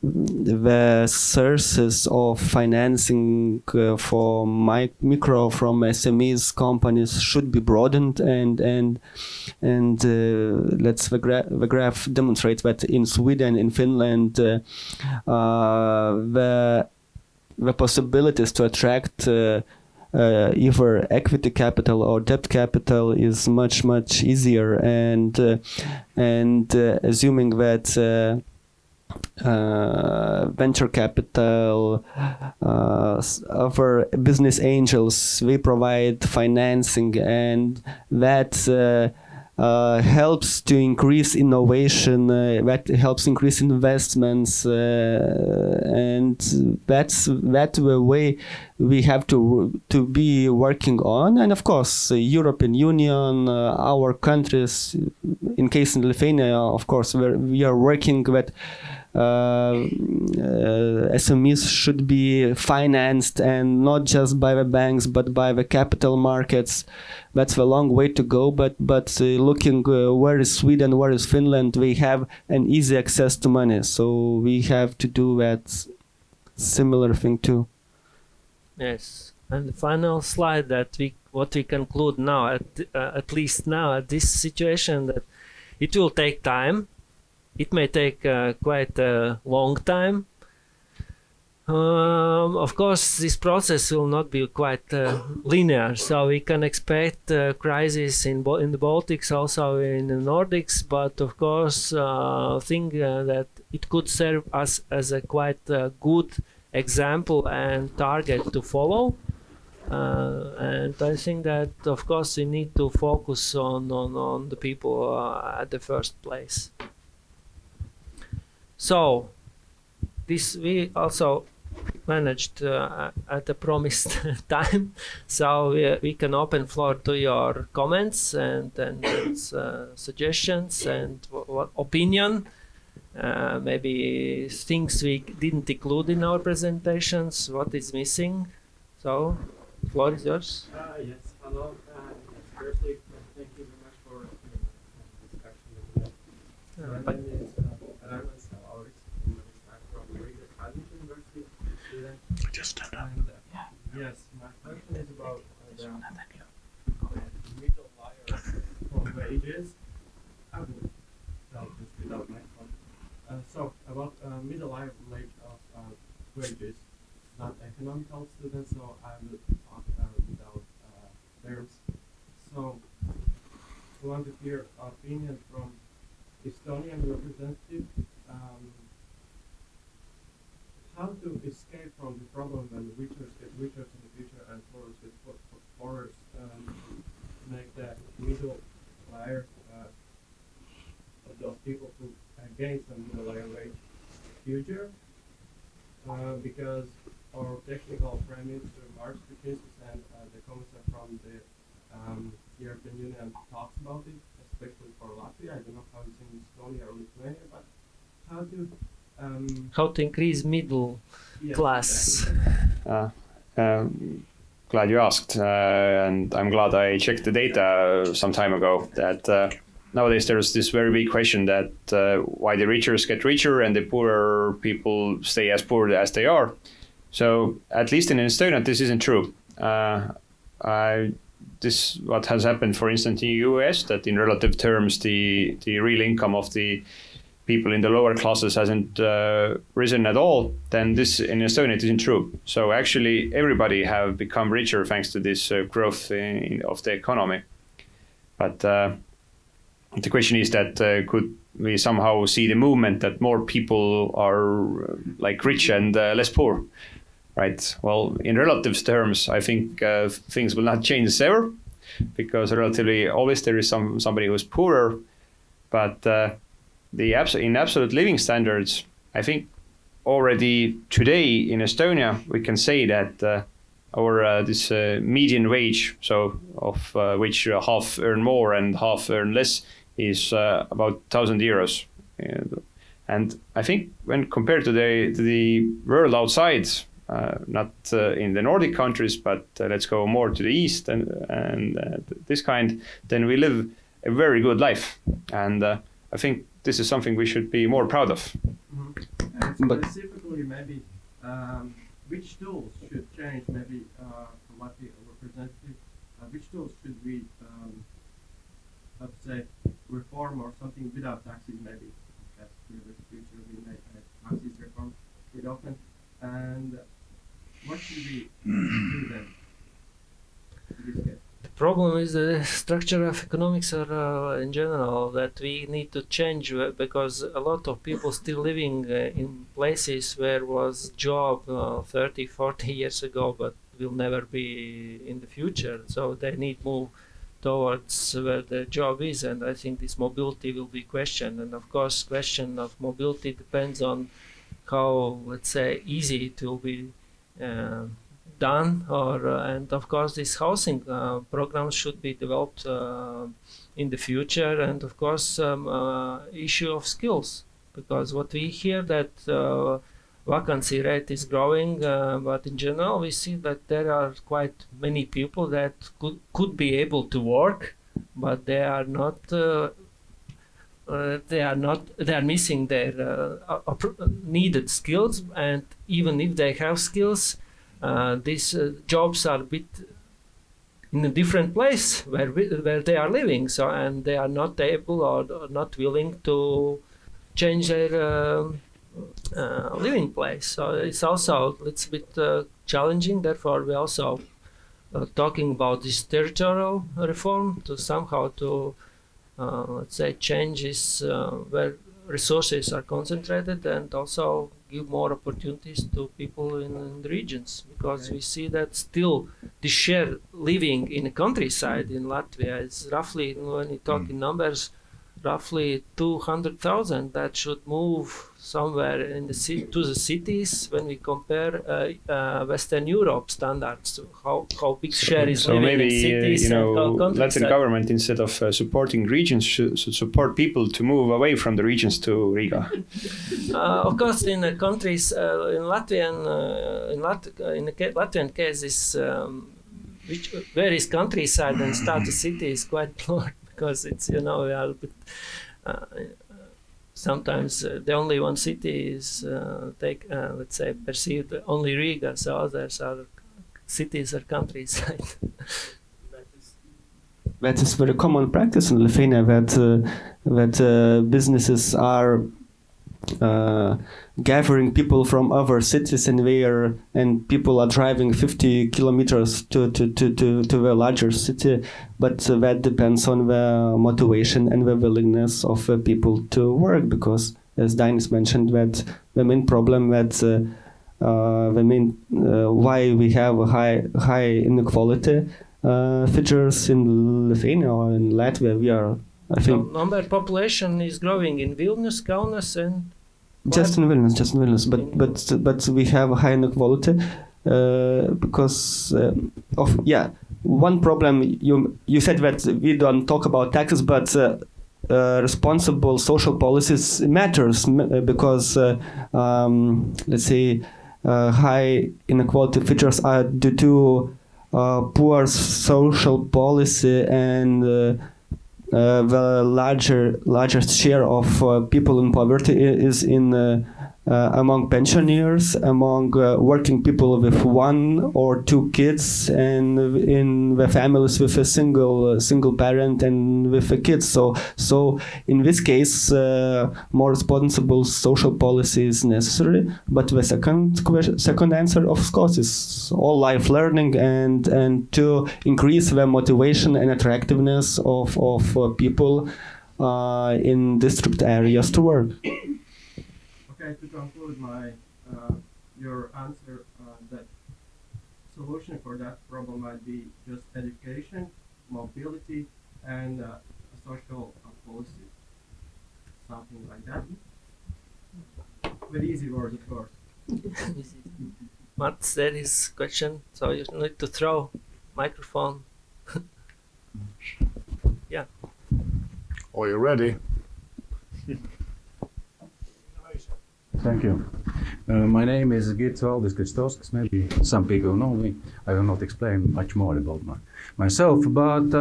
the sources of financing for micro from SMEs companies should be broadened, and let's the graph demonstrates that in Sweden, in Finland, the possibilities to attract either equity capital or debt capital is much easier, and assuming that venture capital, other business angels, they provide financing, and that helps to increase innovation, that helps increase investments, and that's the way we have to be working on. And of course European Union, our countries, in case in Lithuania, of course we are working that SMEs should be financed, and not just by the banks but by the capital markets. That's a long way to go, but looking where is Sweden, where is Finland, we have an easy access to money, so we have to do that similar thing too. Yes, and the final slide that what we conclude now, at least now at this situation, that it will take time. It may take quite a long time. Of course, this process will not be quite linear, so we can expect crisis in the Baltics, also in the Nordics, but of course think that it could serve us as a quite good example and target to follow. And I think that of course we need to focus on the people at the first place. So this we also managed at the promised time, so we can open floor to your comments and suggestions and opinion, maybe things we didn't include in our presentations, what is missing. So the floor is yours. Yes, hello. Firstly, thank you very much for the discussion today. My name is Just stand up. Yes, my question is about the middle layer of wages. I will tell this without my phone. So about middle layer of wages, not economical students, so I will talk without terms. So I want to hear opinion from Estonian representative. How to escape from the problem when the richer get richer in the future and poorers get poorer, make that middle layer of those people who gain some middle layer wage future, because our technical premise remarks to this and the comments are from the European Union talks about it, especially for Latvia. I don't know how it's in Estonia or Lithuania, but how to increase middle class. Glad you asked, and I'm glad I checked the data some time ago that nowadays there's this very big question that why the richer get richer and the poorer people stay as poor as they are. So at least in Estonia, this isn't true. This what has happened, for instance, in the US, that in relative terms, the real income of the people in the lower classes hasn't risen at all, then this in Estonia it isn't true. So actually everybody have become richer thanks to this growth of the economy. But the question is that could we somehow see the movement that more people are like rich and less poor, right? Well, in relative terms, I think things will not change ever, because relatively always there is somebody who's poorer, but in absolute living standards, I think already today in Estonia we can say that our this median wage, so of which half earn more and half earn less, is about 1,000 euros. And I think when compared to the world outside, not in the Nordic countries, but let's go more to the east and this kind, then we live a very good life. And I think this is something we should be more proud of. And specifically, maybe which tools should change? Maybe from what the representative, which tools should we, let's say, reform or something without taxes? Maybe that's in the future we may taxes reform quite often. And what should we do then in this case? The problem is the structure of economics are in general that we need to change, because a lot of people still living in places where was job 30, 40 years ago, but will never be in the future. So they need move towards where the job is, and I think this mobility will be questioned. And of course, question of mobility depends on how, let's say, easy it will be done, or and of course this housing programs should be developed in the future, and of course issue of skills, because what we hear that vacancy rate is growing, but in general we see that there are quite many people that could be able to work, but they are not they are missing their needed skills, and even if they have skills, these jobs are a bit in a different place where they are living, so and they are not able or not willing to change their living place. So it's also a little bit challenging. Therefore, we also talking about this territorial reform to somehow to let's say changes where resources are concentrated, and also give more opportunities to people in the regions, because we see that still the share living in the countryside in Latvia is roughly, when you talk in numbers, roughly 200,000 that should move somewhere in the to the cities when we compare Western Europe standards, how big share is so living maybe, in cities you know, and Latvian government, instead of supporting regions, should support people to move away from the regions to Riga. Of course, in the countries, in the Latvian case, is where is countryside and start the city is quite blurred, because it's, you know, we are a bit, sometimes the only one city is let's say perceived only Riga, so others are cities or countryside. That is very common practice in Lithuania, that businesses are gathering people from other cities, and people are driving 50 kilometers to the larger city, but that depends on the motivation and the willingness of the people to work, because as Dainis mentioned, that the main problem why we have a high inequality features in Lithuania or in Latvia. We are, I think, number population is growing in Vilnius, Kaunas, and Just in Vilnius, but we have a high inequality because of one problem. You said that we don't talk about taxes, but responsible social policies matters because let's say high inequality features are due to poor social policy and the largest share of people in poverty is in among pensioners, among working people with 1 or 2 kids, and in the families with a single parent and with a kid. So in this case, more responsible social policy is necessary. But the second answer, of course, is all life learning and to increase the motivation and attractiveness of people in district areas to work. Okay, to conclude your answer, that solution for that problem might be just education, mobility, and a social policy, something like that. With easy words, of course. Mats, there is question, so you need to throw microphone. Yeah. Are you ready? Thank you. My name is Dainis Gašpuitis. Maybe some people know me. I will not explain much more about myself, but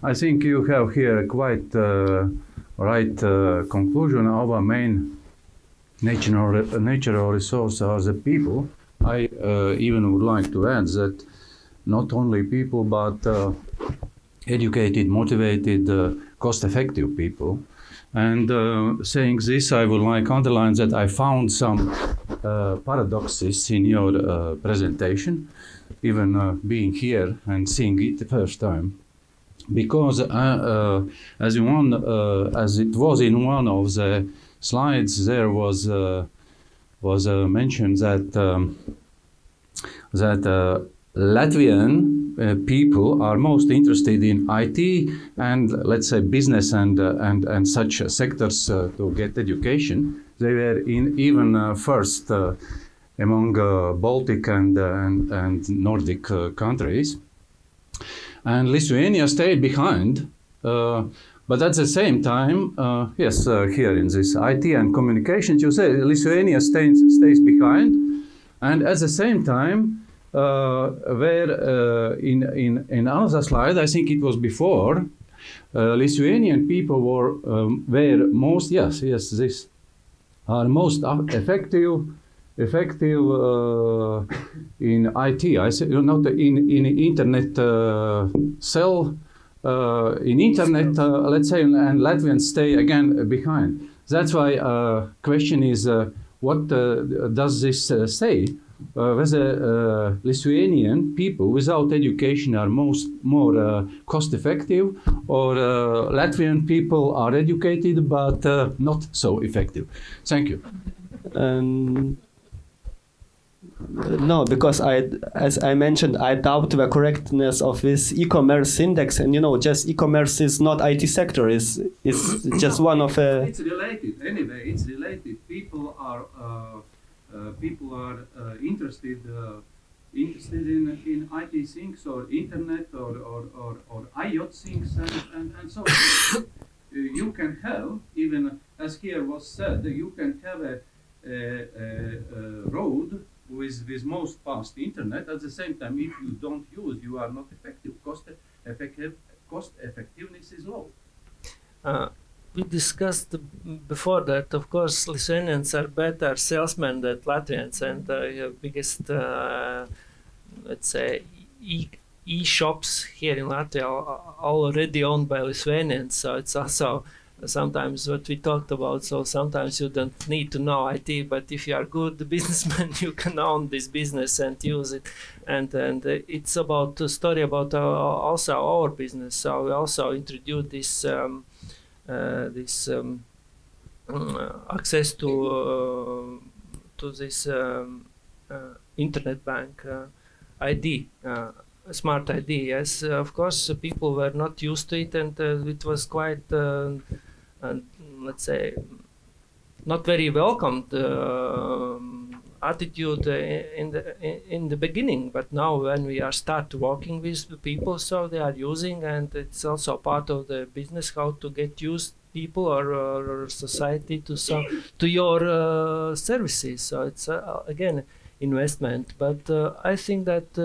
I think you have here a quite right conclusion. Our main natural resource are the people. I even would like to add that not only people, but educated, motivated, cost-effective people. And saying this, I would like to underline that I found some paradoxes in your presentation, even being here and seeing it the first time. Because as it was in one of the slides, there was mentioned that Latvian people are most interested in IT and, let's say, business and such sectors to get education. They were even first among Baltic and Nordic countries. And Lithuania stayed behind, but at the same time, here in this IT and communications, you say Lithuania stays behind, and at the same time, where in another slide, I think it was before, Lithuanian people were most most effective in IT. I say not in internet cell in internet. Let's say, and Latvians stay again behind. That's why question is what does this say? Whether Lithuanian people without education are more cost-effective, or Latvian people are educated but not so effective. Thank you. No, because as I mentioned, I doubt the correctness of this e-commerce index, and just e-commerce is not IT sector. Is just one of a. It's related anyway. It's related. People are interested in IT things or internet or IoT things and so on. You can have, even as here was said, you can have a road with most fast internet. At the same time, if you don't use, you are not effective. Cost effectiveness is low. We discussed before that, of course, Lithuanians are better salesmen than Latvians, and biggest, let's say, e-shops here in Latvia are already owned by Lithuanians. So it's also sometimes what we talked about. So sometimes you don't need to know IT, but if you are good businessman, you can own this business and use it. And it's about a story about also our business. So we also introduced this. Access to this internet bank ID, smart ID. Yes, of course, people were not used to it, and it was quite, let's say, not very welcomed attitude in the beginning, but now when we are start working with the people, so they are using, and it's also part of the business how to get used people or society to your services. So it's again investment, but I think that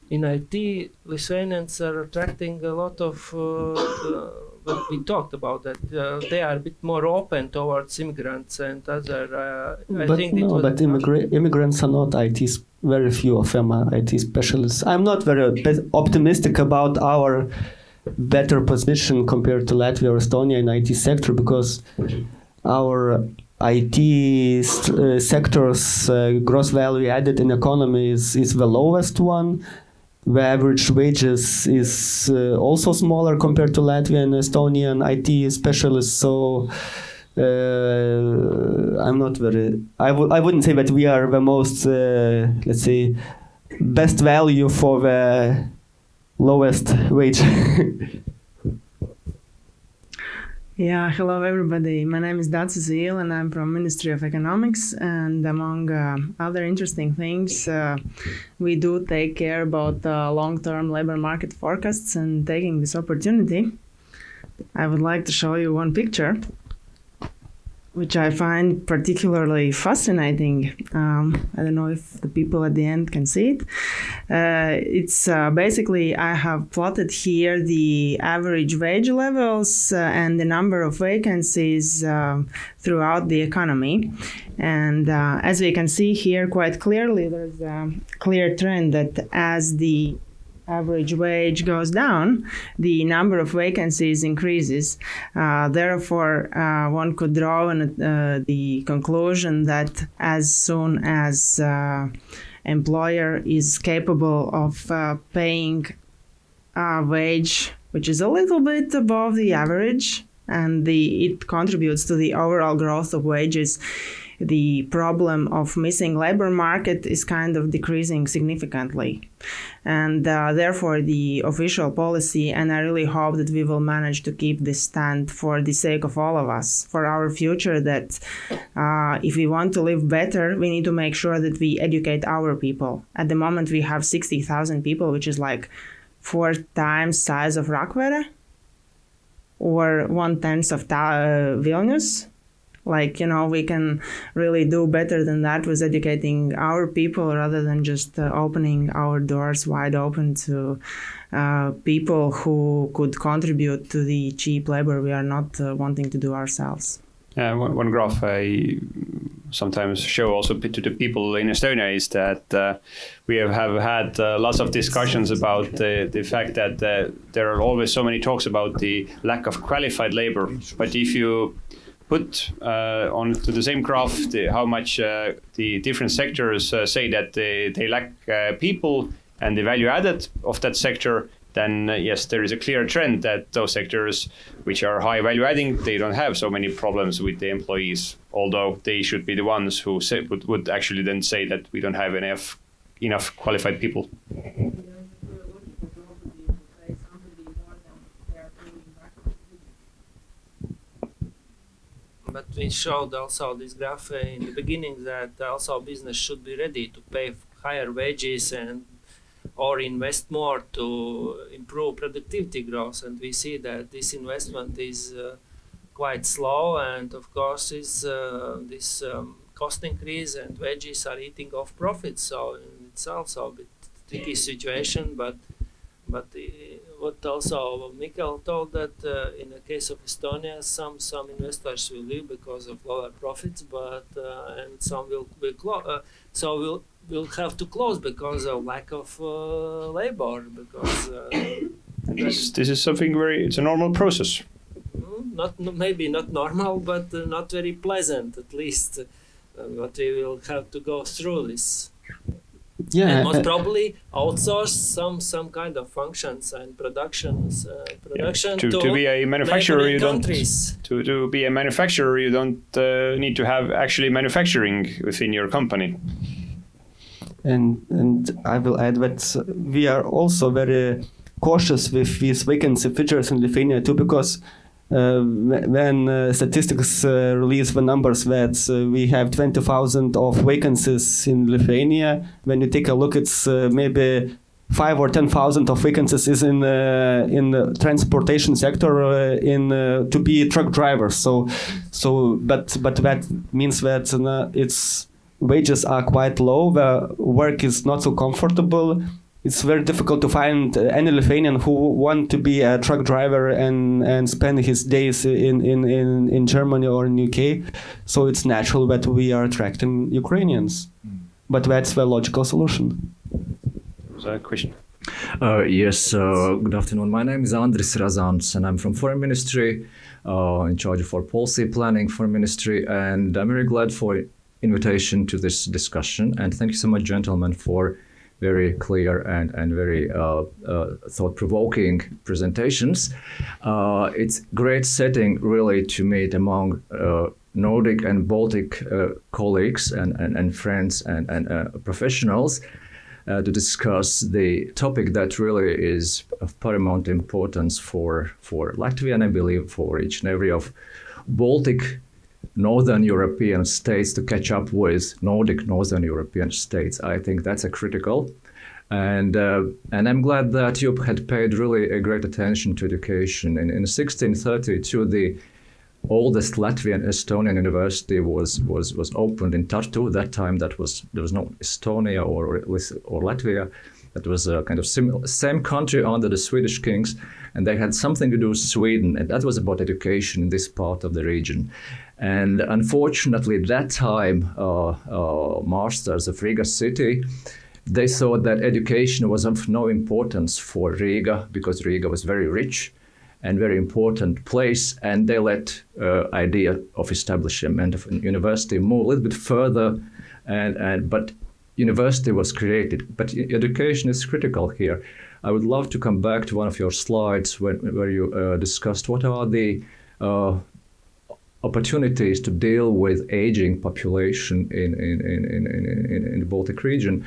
in IT, Lithuanians are attracting a lot of what we talked about, that they are a bit more open towards immigrants and other. But immigrants are not IT. Very few of them are IT specialists. I'm not very optimistic about our better position compared to Latvia or Estonia in IT sector, because our IT sector's gross value added in economy is the lowest one. The average wages is also smaller compared to Latvia and Estonian IT specialists. So I'm not very. I wouldn't say that we are the most, let's say, best value for the lowest wage. Yeah, hello everybody. My name is Tadas Povilauskas and I'm from Ministry of Economics. And among other interesting things, we do take care about long-term labor market forecasts. And taking this opportunity, I would like to show you one picture, which I find particularly fascinating. I don't know if the people at the end can see it. It's basically, I have plotted here the average wage levels and the number of vacancies throughout the economy. And as we can see here quite clearly, there's a clear trend that as the average wage goes down, the number of vacancies increases. Therefore, one could draw the conclusion that as soon as employer is capable of paying a wage which is a little bit above the average, and it contributes to the overall growth of wages, the problem of missing labor market is kind of decreasing significantly. And therefore the official policy, and I really hope that we will manage to keep this stand for the sake of all of us, for our future, that if we want to live better, we need to make sure that we educate our people. At the moment we have 60,000 people, which is like 4 times size of Rakvere, or 1/10 of Vilnius. Like, you know, we can really do better than that with educating our people, rather than just opening our doors wide open to people who could contribute to the cheap labor we are not wanting to do ourselves. One graph I sometimes show also to the people in Estonia is that we have had lots of discussions about the fact that there are always so many talks about the lack of qualified labor. But if you put onto the same graph how much the different sectors say that they lack people and the value added of that sector, then yes, there is a clear trend that those sectors which are high value adding, they don't have so many problems with the employees, although they should be the ones who would actually then say that we don't have enough qualified people. But we showed also this graph in the beginning that also business should be ready to pay higher wages or invest more to improve productivity growth. And we see that this investment is quite slow, and of course this cost increase and wages are eating off profits. So it's also a bit tricky situation, but what also Mihkel told, that in the case of Estonia, some investors will leave because of lower profits, but and some will have to close because of lack of labor. Because this is something it's a normal process. Maybe not normal, but not very pleasant, at least. But we will have to go through this. Yeah, and most probably outsource some kind of functions and production to be a manufacturer. You don't to be a manufacturer. You don't need to have actually manufacturing within your company. And I will add that we are also very cautious with these vacancy figures in Lithuania too, because when statistics release the numbers that we have 20,000 of vacancies in Lithuania, when you take a look, it's maybe 5 or 10,000 of vacancies is in the transportation sector to be truck drivers. But that means that its wages are quite low. The work is not so comfortable. It's very difficult to find any Lithuanian who want to be a truck driver and spend his days in Germany or in UK. So it's natural that we are attracting Ukrainians. But that's the logical solution. Was that a question? Yes, good afternoon. My name is Andris Razans and I'm from Foreign Ministry, in charge of policy planning for Ministry. And I'm very glad for invitation to this discussion. And thank you so much, gentlemen, for very clear and very thought-provoking presentations. It's great setting really to meet among Nordic and Baltic colleagues and friends and professionals to discuss the topic that really is of paramount importance for Latvia and I believe for each and every of Baltic Northern European states to catch up with Nordic Northern European states. I think that's a critical. And I'm glad that you had paid really a great attention to education. In 1632, the oldest Latvian Estonian university was opened in Tartu. That time there was no Estonia or Latvia. That was a kind of same country under the Swedish kings, and they had something to do with Sweden, and that was about education in this part of the region. And unfortunately, at that time, masters of Riga city, they thought that education was of no importance for Riga because Riga was very rich and very important place, and they let idea of establishment of a university move a little bit further, but university was created. But education is critical here. I would love to come back to one of your slides where you discussed what are the opportunities to deal with aging population in the Baltic region.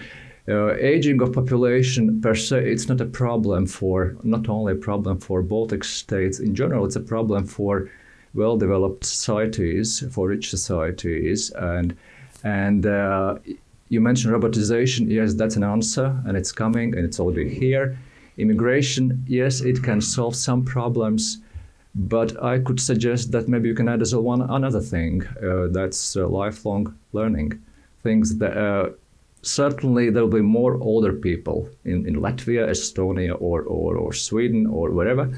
Aging of population per se, it's not a problem not only a problem for Baltic states in general, it's a problem for well-developed societies, for rich societies. And you mentioned robotization. Yes, that's an answer, and it's coming, and it's already here. Immigration, yes, it can solve some problems, but I could suggest that maybe you can add as another thing, that's lifelong learning. Things that certainly there will be more older people in Latvia, Estonia, or Sweden, or wherever.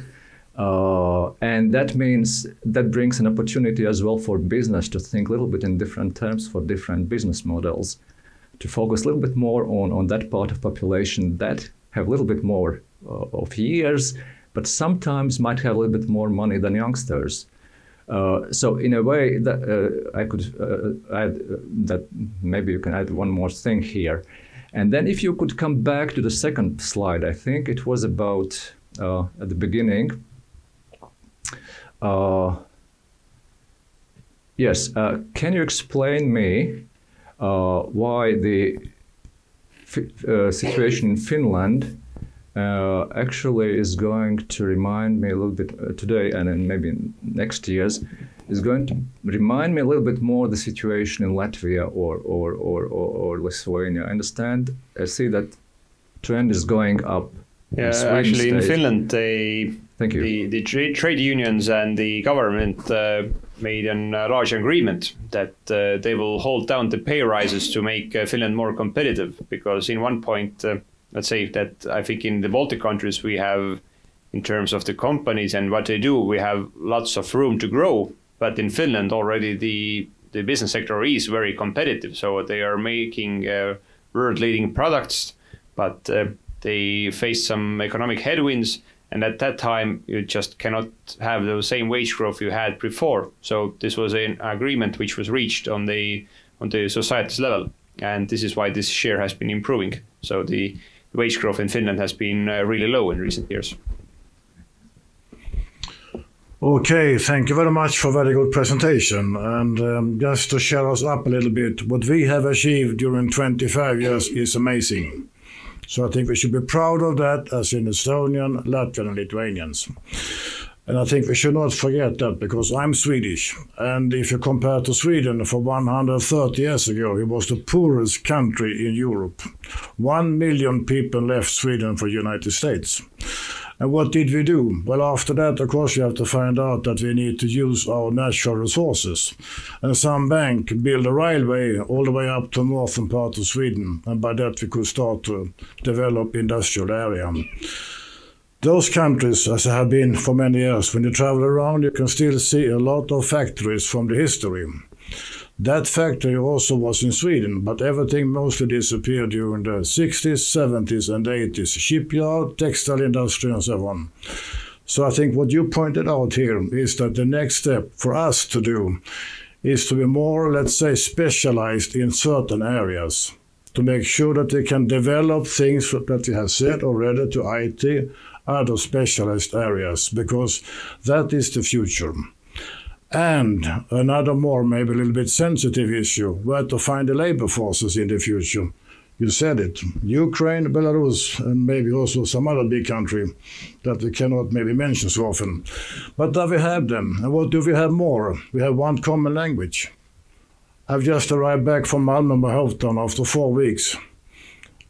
And that means that brings an opportunity as well for business to think a little bit in different terms for different business models, to focus a little bit more on that part of population that have a little bit more of years, but sometimes might have a little bit more money than youngsters. So in a way that I could add that maybe you can add one more thing here. And then if you could come back to the second slide, I think it was about at the beginning. Yes, can you explain me why the situation in Finland actually is going to remind me a little bit today and then maybe next years is going to remind me a little bit more the situation in Latvia or Lithuania. I see that trend is going up. Yeah, actually in Finland, the trade unions and the government made a large agreement that they will hold down the pay rises to make Finland more competitive, because in one point, let's say that I think in the Baltic countries we have, in terms of the companies and what they do, we have lots of room to grow. But in Finland already the business sector is very competitive. So they are making world-leading products, but they face some economic headwinds. And at that time, you just cannot have the same wage growth you had before. So this was an agreement which was reached on the society's level. And this is why this share has been improving. So the wage growth in Finland has been really low in recent years. Okay, thank you very much for a very good presentation. And just to share us up a little bit, what we have achieved during 25 years is amazing. So I think we should be proud of that as in Estonian, Latvian and Lithuanians. And I think we should not forget that, because I'm Swedish. And if you compare to Sweden, for 130 years ago, it was the poorest country in Europe. 1 million people left Sweden for the United States. And what did we do? Well, after that, of course, you have to find out that we need to use our natural resources. And some bank built a railway all the way up to northern part of Sweden. And by that, we could start to develop industrial area. Those countries, as I have been for many years, when you travel around, you can still see a lot of factories from the history. That factory also was in Sweden, but everything mostly disappeared during the 60s, 70s and 80s. Shipyard, textile industry and so on. So I think what you pointed out here is that the next step for us to do is to be more, let's say, specialized in certain areas, to make sure that they can develop things that we have said already to IT, other specialized areas, because that is the future. And another more, maybe a little bit sensitive issue, where to find the labor forces in the future. You said it, Ukraine, Belarus, and maybe also some other big country that we cannot maybe mention so often. But do we have them? And what do we have more? We have one common language. I've just arrived back from Malmö, my hometown, after 4 weeks.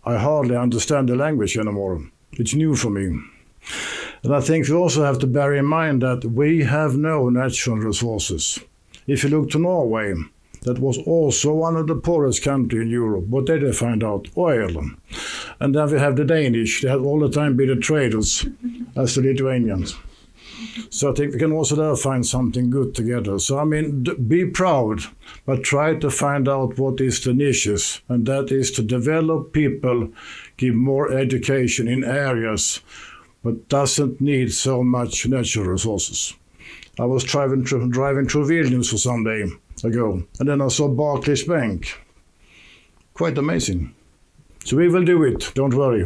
I hardly understand the language anymore. It's new for me. And I think we also have to bear in mind that we have no natural resources. If you look to Norway, that was also one of the poorest countries in Europe. What did they find out? Oil. And then we have the Danish. They have all the time been the traders as the Lithuanians. So I think we can also there find something good together. So I mean, be proud, but try to find out what is the niches. And that is to develop people, give more education in areas but doesn't need so much natural resources. I was driving through Vilnius for some day ago, and then I saw Barclays Bank. Quite amazing. So we will do it, don't worry.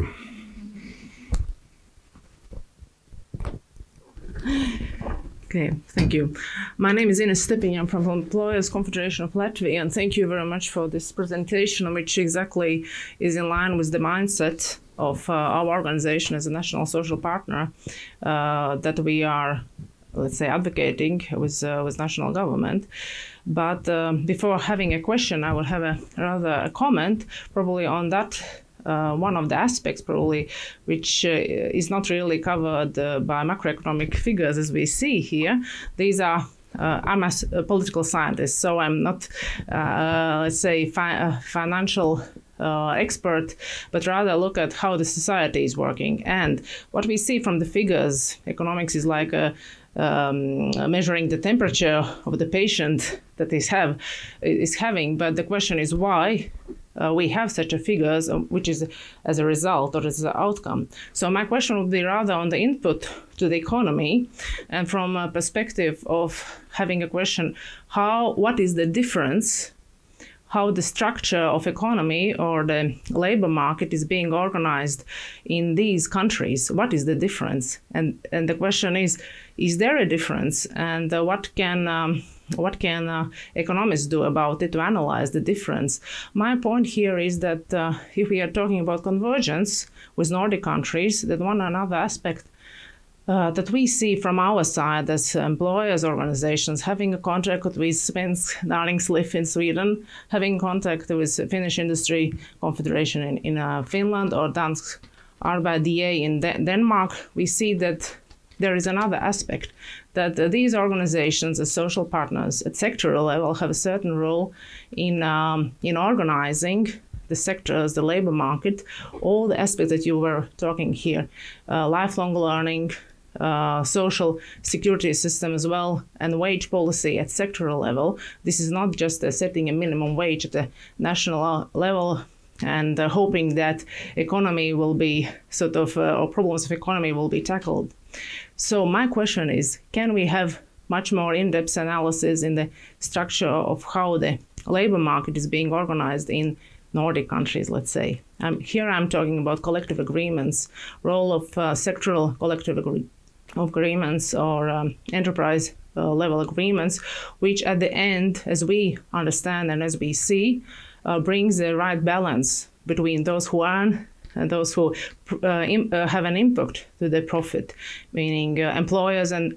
Okay, thank you. My name is Ines Stepiņa. I'm from Employers Confederation of Latvia, and thank you very much for this presentation, which exactly is in line with the mindset of our organization as a national social partner that we are, let's say, advocating with national government. But before having a question, I will have a comment probably on that. One of the aspects probably which is not really covered by macroeconomic figures as we see here. These are I'm a political scientist, so I'm not, let's say, financial expert, but rather look at how the society is working. And what we see from the figures, economics is like measuring the temperature of the patient that is having. But the question is why we have such a figures, which is as a result or as an outcome. So my question would be rather on the input to the economy, and from a perspective of having a question, what is the difference, how the structure of economy or the labor market is being organized in these countries? What is the difference? And the question is there a difference? And what can economists do about it to analyze the difference? My point here is that if we are talking about convergence with Nordic countries, that one another aspect that we see from our side as employers organizations, having a contract with Svensk Näringsliv in Sweden, having contact with Finnish Industry Confederation in Finland, or Dansk Arbejdsgiver in Denmark, we see that there is another aspect, that these organizations as social partners at sectoral level have a certain role in organizing the sectors, the labor market, all the aspects that you were talking here, lifelong learning, social security system as well, and wage policy at sectoral level. This is not just setting a minimum wage at the national level and hoping that economy will be or problems of economy will be tackled. So my question is, can we have much more in-depth analysis in the structure of how the labor market is being organized in Nordic countries, let's say? Here I'm talking about collective agreements, role of sectoral collective agreements or enterprise level agreements, which at the end, as we understand and as we see, brings the right balance between those who earn and those who have an impact to the profit, meaning employers and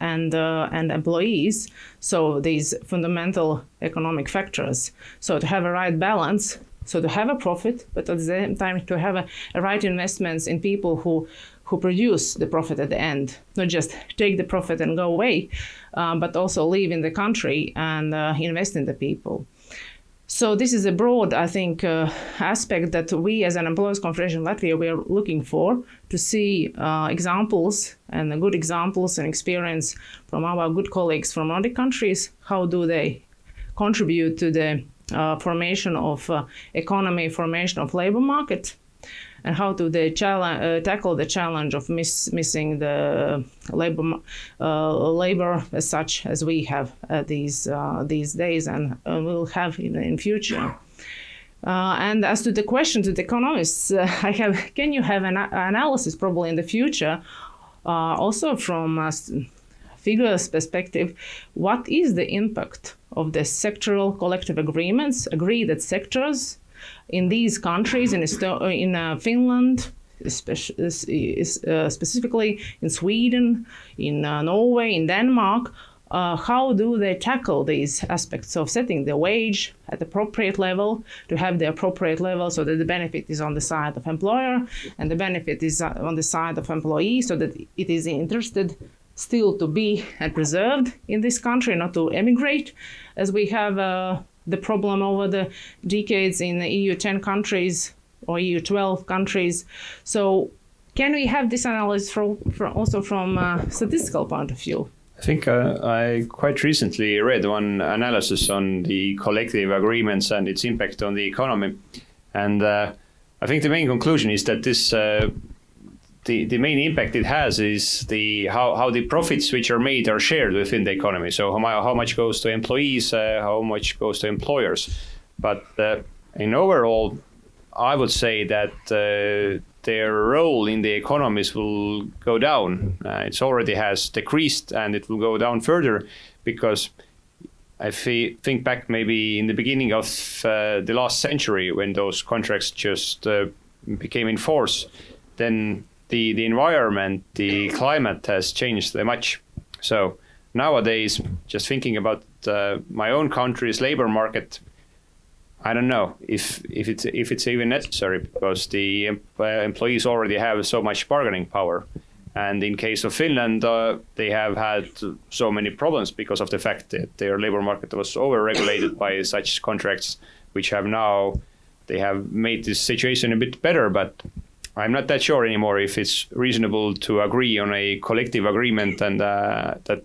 employees. So these fundamental economic factors. So to have a right balance, so to have a profit, but at the same time to have a right investments in people who produce the profit at the end, not just take the profit and go away, but also live in the country and invest in the people. So this is a broad, I think, aspect that we as an Employers Confederation Latvia, we are looking for to see examples and good examples and experience from our good colleagues from Nordic countries. How do they contribute to the formation of economy, formation of labor market? And how do they tackle the challenge of missing the labor as such as we have these days and will have in future? And as to the question to the economists, can you have an analysis probably in the future, also from a figures perspective, what is the impact of the sectoral collective agreements agreed at sectors in these countries, in Finland, specifically in Sweden, in Norway, in Denmark? How do they tackle these aspects of setting the wage at the appropriate level, to have the appropriate level so that the benefit is on the side of employer and the benefit is on the side of employee, so that it is interested still to be and preserved in this country, not to emigrate, as we have the problem over the decades in the EU 10 countries or EU 12 countries. So can we have this analysis also from a statistical point of view? I think I quite recently read one analysis on the collective agreements and its impact on the economy. And I think the main conclusion is that this the main impact it has is how the profits which are made are shared within the economy. So how much goes to employees, how much goes to employers. But in overall, I would say that their role in the economies will go down. It already has decreased and it will go down further, because I think back maybe in the beginning of the last century, when those contracts just became in force, then the environment, the climate has changed very much. So nowadays, just thinking about my own country's labor market, I don't know if it's even necessary, because the employees already have so much bargaining power. And in case of Finland, they have had so many problems because of the fact that their labor market was over-regulated by such contracts, which they have made this situation a bit better. But I'm not that sure anymore if it's reasonable to agree on a collective agreement and that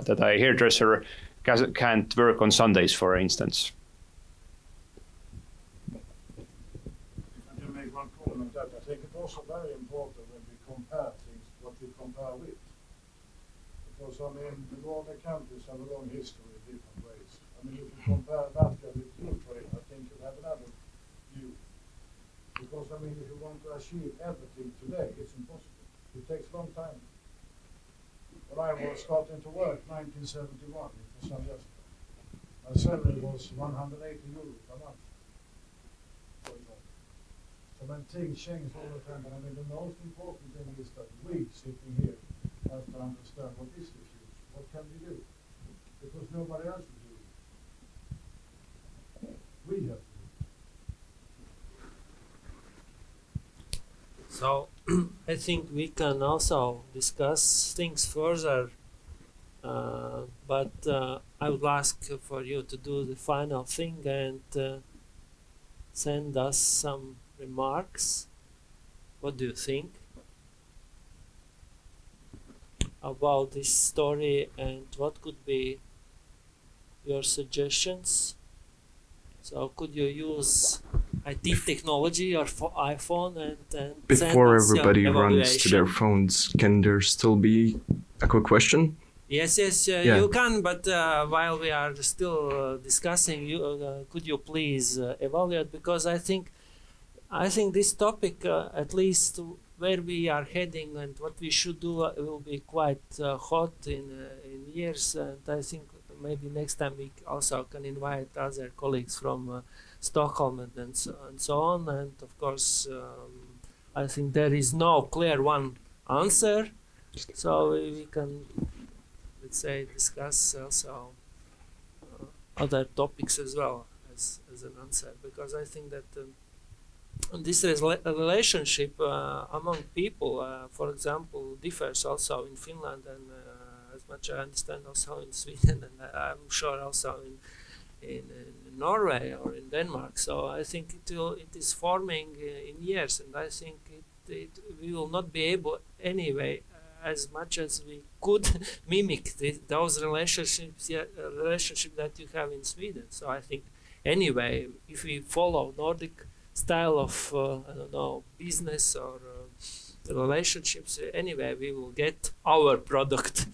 a hairdresser can't work on Sundays, for instance. I can make one comment on that. I think it's also very important when we compare things, what we compare with. Because, I mean, the Nordic countries have a long history in different ways. I mean, if you compare that with Ukraine, I think you have another view. Because, I mean, if you want to achieve everything today, it's impossible. It takes a long time. When I was starting to work, 1971, it was some years ago. My salary was 180 euros per month. So when things change all the time, but I mean, the most important thing is that we, sitting here, have to understand what is the future, what can we do? Because nobody else will do it. We have to. So I think we can also discuss things further, but I would ask for you to do the final thing and send us some remarks. What do you think about this story, and what could be your suggestions? So could you use IT technology or iPhone and before everybody runs to their phones, can there still be a quick question? Yes, Yeah. you can, but while we are still discussing, could you please evaluate, because I think this topic, at least where we are heading and what we should do, will be quite hot in years, and I think maybe next time we also can invite other colleagues from Stockholm and so on. And of course, I think there is no clear one answer, so we can, let's say, discuss also other topics as well as an answer, because I think that this relationship among people, for example, differs also in Finland and as much I understand also in Sweden, and I'm sure also in Norway or in Denmark. So I think it is forming in years, and I think we will not be able anyway, as much as we could mimic those relationships that you have in Sweden. So I think anyway, if we follow Nordic style of I don't know, business or relationships, anyway we will get our product,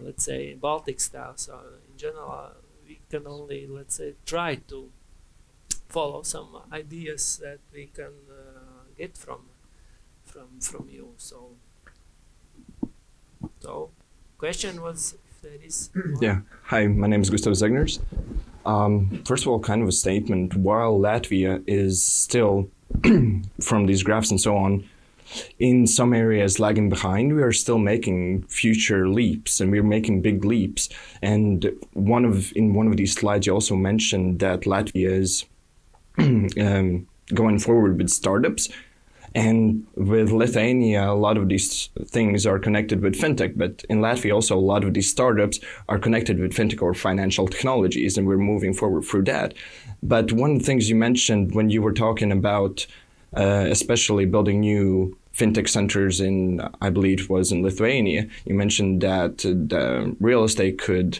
let's say, Baltic style. So in general, we can only, let's say, try to follow some ideas that we can get from you. So question was if there is one. Yeah. Hi, my name is Gustav Zegners. First of all, kind of a statement. While Latvia is still, from these graphs and so on, in some areas lagging behind, we are still making future leaps, and we're making big leaps. And in one of these slides, you also mentioned that Latvia is going forward with startups. And with Lithuania, a lot of these things are connected with fintech, but in Latvia also a lot of these startups are connected with fintech or financial technologies, and we're moving forward through that. But one of the things you mentioned when you were talking about especially building new fintech centers in, I believe it was in Lithuania, you mentioned that the real estate could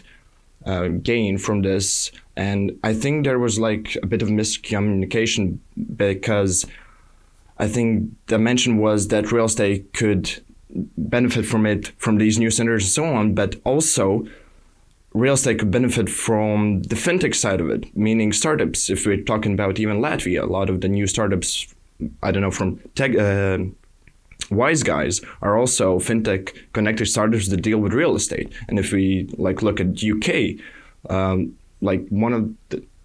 gain from this. And I think there was like a bit of miscommunication, because I think the mention was that real estate could benefit from it, from these new centers and so on, but also real estate could benefit from the fintech side of it, meaning startups. If we're talking about even Latvia, a lot of the new startups, I don't know, from tech, Wise Guys are also fintech connected startups that deal with real estate. And if we like look at UK, like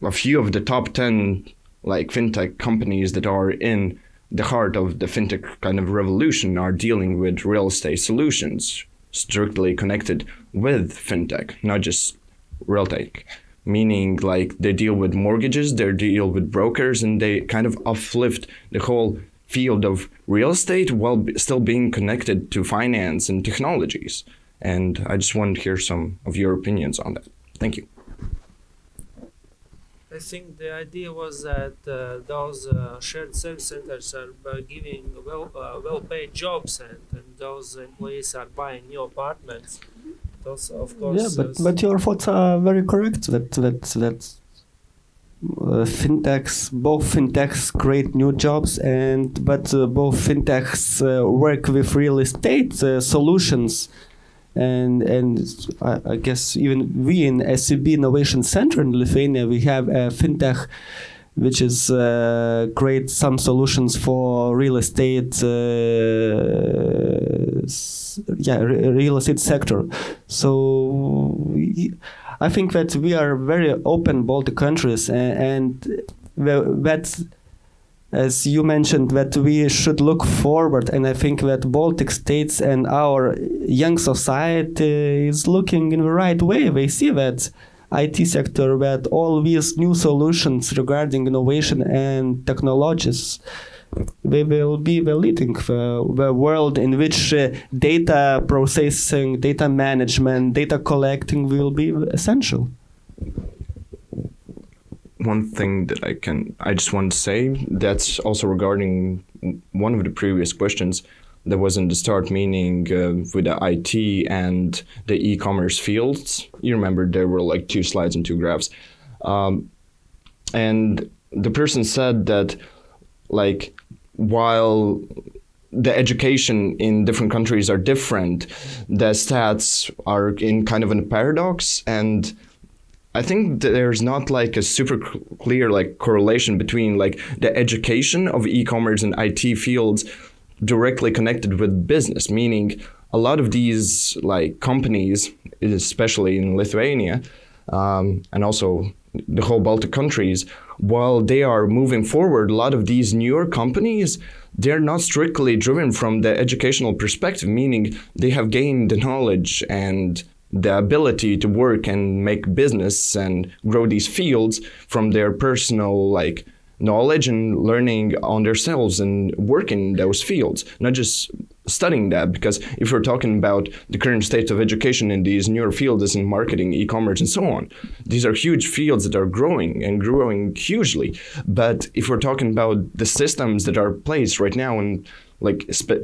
a few of the top 10 like fintech companies that are in the heart of the fintech kind of revolution are dealing with real estate solutions strictly connected with fintech, not just real estate, meaning like they deal with mortgages, they deal with brokers, and they kind of uplift the whole field of real estate while still being connected to finance and technologies. And I just wanted to hear some of your opinions on that. Thank you. I think the idea was that those shared service centers are giving well-paid jobs, and those employees are buying new apartments. Those, of course. Yeah, but your thoughts are very correct. That both fintechs create new jobs, but both fintechs work with real estate solutions. And I guess even we in SEB Innovation Center in Lithuania, we have a fintech which is create some solutions for real estate, real estate sector. So I think that we are very open Baltic countries, and that, as you mentioned, that we should look forward, and I think that Baltic states and our young society is looking in the right way. They see that IT sector, that all these new solutions regarding innovation and technologies, they will be the leading the world in which data processing, data management, data collecting will be essential. One thing that I just want to say, that's also regarding one of the previous questions that was in the start, meaning with the IT and the e-commerce fields. You remember there were like 2 slides and 2 graphs. And the person said that like while the education in different countries are different, the stats are in kind of a paradox, and I think there's not like a super clear like correlation between like the education of e-commerce and IT fields directly connected with business, meaning a lot of these like companies, especially in Lithuania, and also the whole Baltic countries, while they are moving forward, a lot of these newer companies, they're not strictly driven from the educational perspective, meaning they have gained the knowledge and the ability to work and make business and grow these fields from their personal knowledge and learning on themselves and working in those fields, not just studying that. Because if we're talking about the current state of education in these newer fields in marketing, e-commerce, and so on, these are huge fields that are growing and growing hugely. But if we're talking about the systems that are placed right now in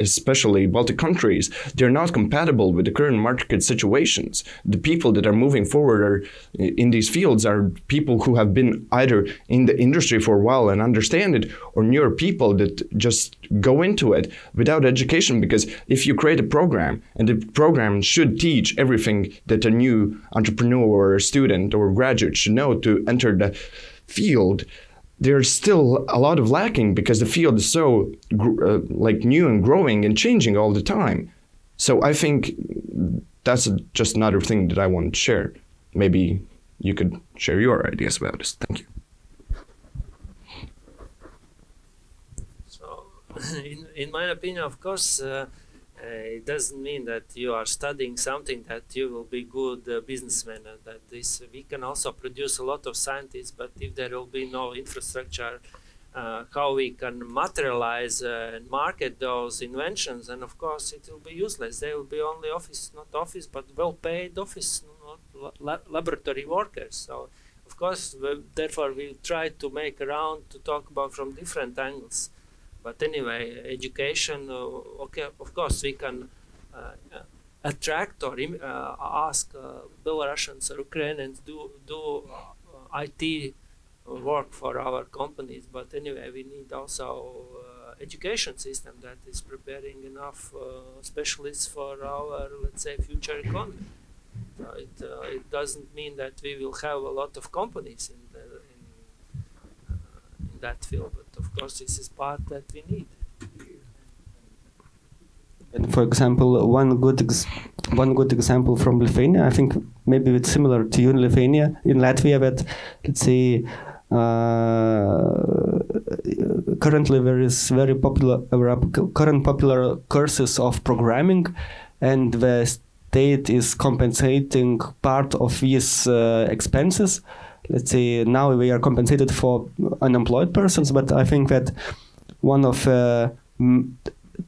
especially Baltic countries, they're not compatible with the current market situations. The people that are moving forward in these fields are people who have been either in the industry for a while and understand it, or newer people that just go into it without education. Because if you create a program, and the program should teach everything that a new entrepreneur or student or graduate should know to enter the field, there's still a lot of lacking because the field is so new and growing and changing all the time. So I think that's just another thing that I want to share. Maybe you could share your ideas about this. Thank you. So, in my opinion, of course, it doesn't mean that you are studying something that you will be good businessman, and that we can also produce a lot of scientists, but if there will be no infrastructure, how we can materialize and market those inventions, and of course it will be useless. They will be only not office, but well-paid office, not laboratory workers. So of course, therefore we try to make around to talk about from different angles. But anyway, education, okay, of course we can attract or ask Belarusians or Ukrainians do IT work for our companies. But anyway, we need also education system that is preparing enough specialists for our, let's say, future economy. It doesn't mean that we will have a lot of companies in that field, but of course this is part that we need. And for example, one good example from Lithuania, I think maybe it's similar to you in Latvia, that let's say currently there is very popular courses of programming, and the state is compensating part of these expenses. Let's say now we are compensated for unemployed persons, but I think that one of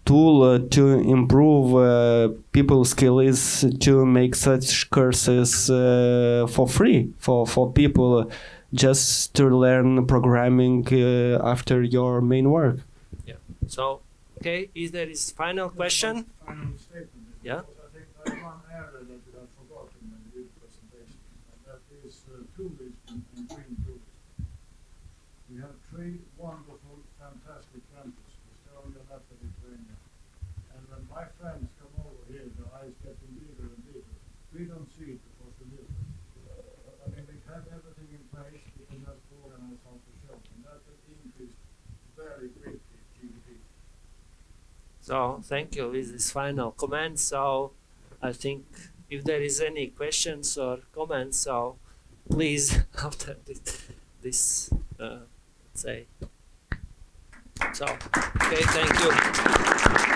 tool to improve people's skill is to make such courses for free for people just to learn programming after your main work. Yeah. So, okay, is there is final question? Final statement. Yeah. I think there's one area that you have forgotten in the presentation, and that is tourism and green tourism. We have three wonderful, fantastic countries, Estonia, Latvia, Lithuania. And when my friends come over here, the eyes getting bigger and bigger. We don't see it because we live it. I mean, we have everything in place, we can just organize how to show, and that will increase very quickly GDP. So thank you with this final comment. So I think if there is any questions or comments, so please after this let's say. So okay, thank you.